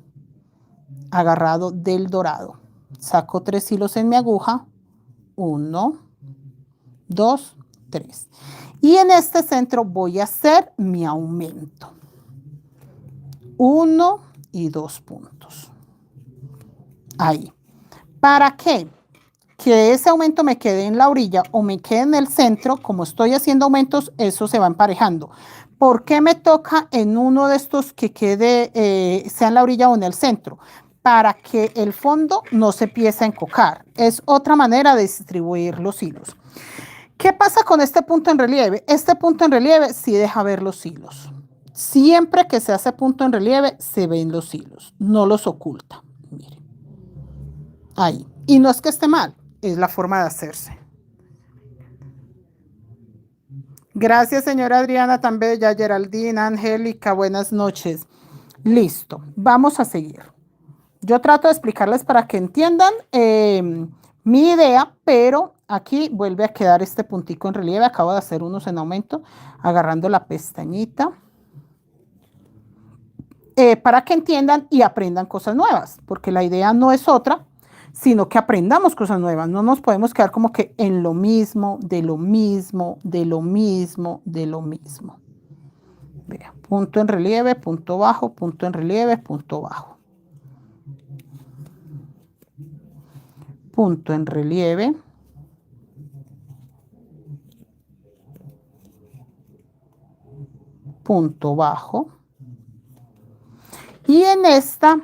agarrado del dorado. Saco 3 hilos en mi aguja, 1, 2, 3. Y en este centro voy a hacer mi aumento. 1 y 2 puntos. Ahí. ¿Para qué? Que ese aumento me quede en la orilla o me quede en el centro. Como estoy haciendo aumentos, eso se va emparejando. ¿Por qué me toca en uno de estos que quede, sea en la orilla o en el centro? Para que el fondo no se empiece a encocar. Es otra manera de distribuir los hilos. ¿Qué pasa con este punto en relieve? Este punto en relieve sí deja ver los hilos. Siempre que se hace punto en relieve, se ven los hilos. No los oculta. Miren. Ahí. Y no es que esté mal, es la forma de hacerse. Gracias, señora Adriana, tan bella. Geraldine, Angélica, buenas noches. Listo, vamos a seguir. Yo trato de explicarles para que entiendan mi idea, pero aquí vuelve a quedar este puntico en relieve. Acabo de hacer unos en aumento, agarrando la pestañita. Para que entiendan y aprendan cosas nuevas, porque la idea no es otra, sino que aprendamos cosas nuevas. No nos podemos quedar como que en lo mismo, de lo mismo, de lo mismo, de lo mismo. Vea, punto en relieve, punto bajo, punto en relieve, punto bajo. Punto en relieve. Punto bajo. Y en esta,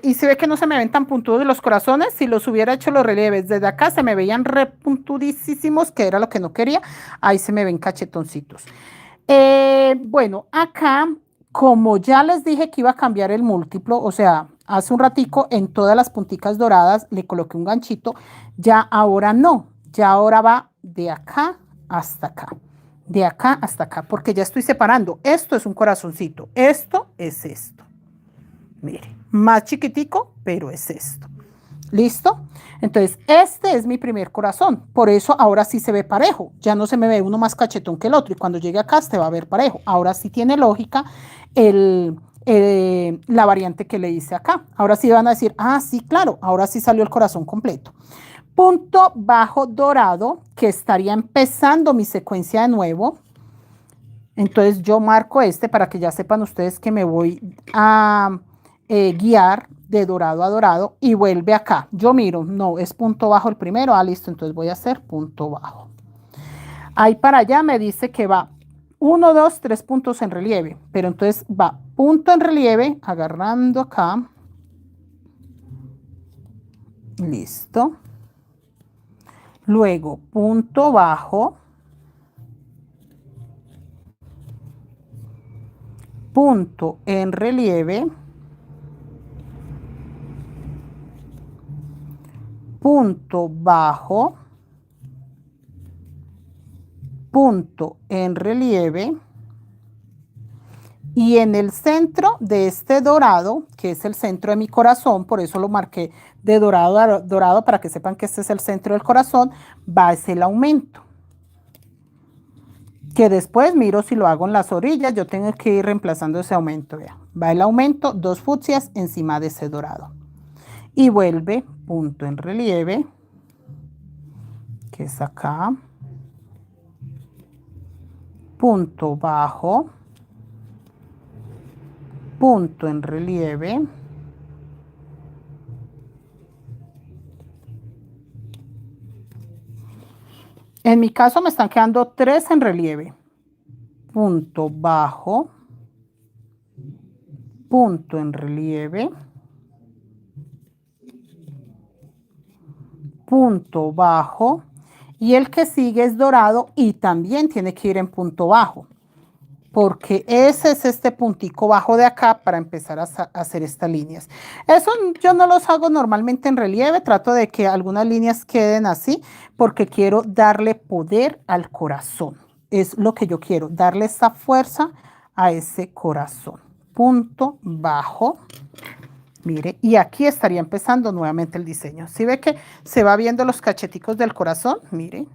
y se ve que no se me ven tan puntudos los corazones. Si los hubiera hecho los relieves desde acá, se me veían repuntudísimos, que era lo que no quería. Ahí se me ven cachetoncitos. Bueno, acá, como ya les dije que iba a cambiar el múltiplo, o sea, hace un ratico en todas las punticas doradas le coloqué un ganchito, ya ahora no, ya ahora va de acá hasta acá. De acá hasta acá, porque ya estoy separando. Esto es un corazoncito, esto es esto. Mire, más chiquitico, pero es esto. ¿Listo? Entonces, este es mi primer corazón. Por eso ahora sí se ve parejo. Ya no se me ve uno más cachetón que el otro. Y cuando llegue acá, se va a ver parejo. Ahora sí tiene lógica la variante que le hice acá. Ahora sí van a decir, ah, sí, claro, ahora sí salió el corazón completo. Punto bajo dorado, que estaría empezando mi secuencia de nuevo. Entonces yo marco este para que ya sepan ustedes que me voy a guiar de dorado a dorado y vuelve acá. Yo miro, no, es punto bajo el primero. Ah, listo, entonces voy a hacer punto bajo. Ahí para allá me dice que va 1, 2, 3 puntos en relieve, pero entonces va punto en relieve, agarrando acá. Listo. Luego punto bajo. Punto en relieve. Punto bajo. Punto en relieve. Y en el centro de este dorado, que es el centro de mi corazón, por eso lo marqué de dorado a dorado, para que sepan que este es el centro del corazón, va a ser el aumento. Que después miro si lo hago en las orillas, yo tengo que ir reemplazando ese aumento. Vea. Va el aumento, 2 fucsias encima de ese dorado. Y vuelve punto en relieve, que es acá. Punto bajo. Punto en relieve. En mi caso me están quedando 3 en relieve. Punto bajo. Punto en relieve. punto bajo y el que sigue es dorado y también tiene que ir en punto bajo, porque ese es este puntico bajo de acá para empezar a hacer estas líneas. Eso yo no los hago normalmente en relieve, trato de que algunas líneas queden así porque quiero darle poder al corazón. Es lo que yo quiero, darle esa fuerza a ese corazón. Punto bajo. Mire, y aquí estaría empezando nuevamente el diseño. ¿Sí ve que se va viendo los cacheticos del corazón? Mire.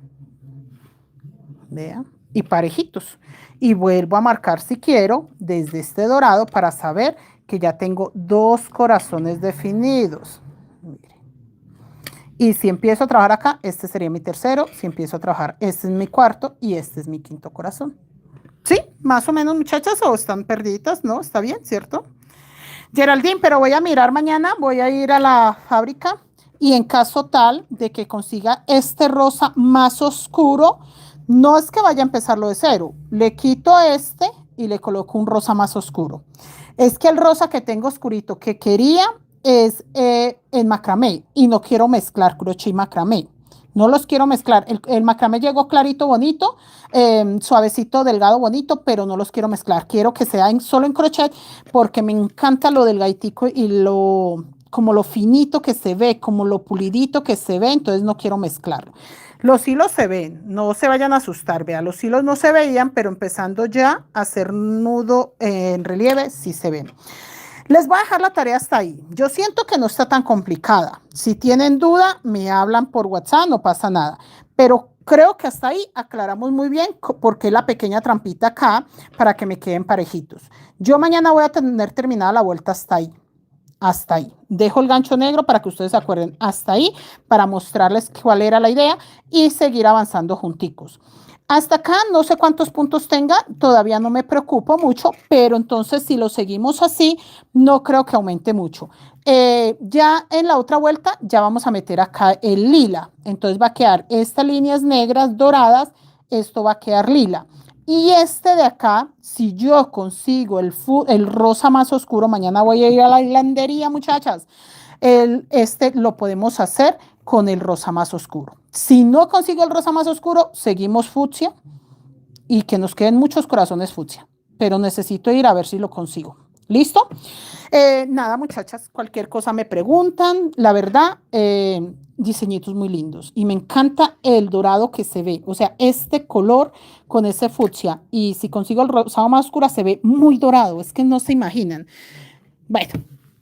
Vea. Y parejitos. Y vuelvo a marcar si quiero desde este dorado para saber que ya tengo 2 corazones definidos. Mire. Y si empiezo a trabajar acá, este sería mi tercero. Si empiezo a trabajar, este es mi cuarto y este es mi quinto corazón. ¿Sí? Más o menos, muchachas, o están perdidas, ¿no? Está bien, ¿cierto? Geraldine, pero voy a mirar mañana, voy a ir a la fábrica y en caso tal de que consiga este rosa más oscuro, no es que vaya a empezarlo de cero, le quito este y le coloco un rosa más oscuro. Es que el rosa que tengo oscurito que quería es en macramé y no quiero mezclar crochet y macramé. No los quiero mezclar. El macramé llegó clarito, bonito, suavecito, delgado, bonito, pero no los quiero mezclar. Quiero que sea solo en crochet porque me encanta lo delgaditico y como lo finito que se ve, como lo pulidito que se ve, entonces no quiero mezclarlo. Los hilos se ven, no se vayan a asustar, vean, los hilos no se veían, pero empezando ya a hacer nudo en relieve, sí se ven. Les voy a dejar la tarea hasta ahí. Yo siento que no está tan complicada. Si tienen duda, me hablan por WhatsApp, no pasa nada. Pero creo que hasta ahí aclaramos muy bien por qué la pequeña trampita acá para que me queden parejitos. Yo mañana voy a tener terminada la vuelta hasta ahí. Hasta ahí. Dejo el gancho negro para que ustedes se acuerden hasta ahí para mostrarles cuál era la idea y seguir avanzando junticos. Hasta acá no sé cuántos puntos tenga, todavía no me preocupo mucho, pero entonces si lo seguimos así, no creo que aumente mucho. Ya en la otra vuelta ya vamos a meter acá el lila, entonces va a quedar estas líneas negras doradas, esto va a quedar lila. Y este de acá, si yo consigo el rosa más oscuro, mañana voy a ir a la hilandería, muchachas, este lo podemos hacer con el rosa más oscuro. Si no consigo el rosa más oscuro, seguimos fucsia y que nos queden muchos corazones fucsia. Pero necesito ir a ver si lo consigo. ¿Listo? Nada, muchachas, cualquier cosa me preguntan. La verdad, diseñitos muy lindos. Y me encanta el dorado que se ve. O sea, este color con ese fucsia. Y si consigo el rosado más oscuro, se ve muy dorado. Es que no se imaginan. Bueno.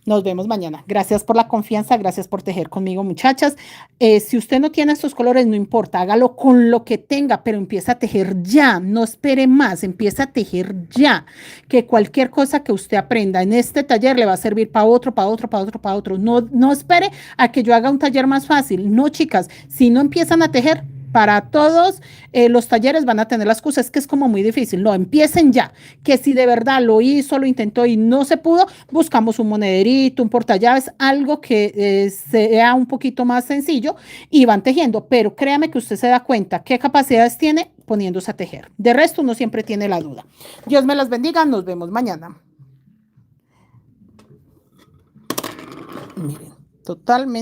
Nos vemos mañana. Gracias por la confianza, gracias por tejer conmigo, muchachas. Si usted no tiene estos colores, no importa, hágalo con lo que tenga, pero empieza a tejer ya, no espere más, empieza a tejer ya, que cualquier cosa que usted aprenda en este taller le va a servir para otro, para otro, para otro, para otro. No espere a que yo haga un taller más fácil. No, chicas, si no empiezan a tejer, para todos los talleres van a tener la excusa, es que es como muy difícil. No, empiecen ya, que si de verdad lo hizo, lo intentó y no se pudo, buscamos un monederito, un portallaves, algo que sea un poquito más sencillo y van tejiendo. Pero créame que usted se da cuenta qué capacidades tiene poniéndose a tejer. De resto, uno siempre tiene la duda. Dios me las bendiga, nos vemos mañana. Miren, totalmente.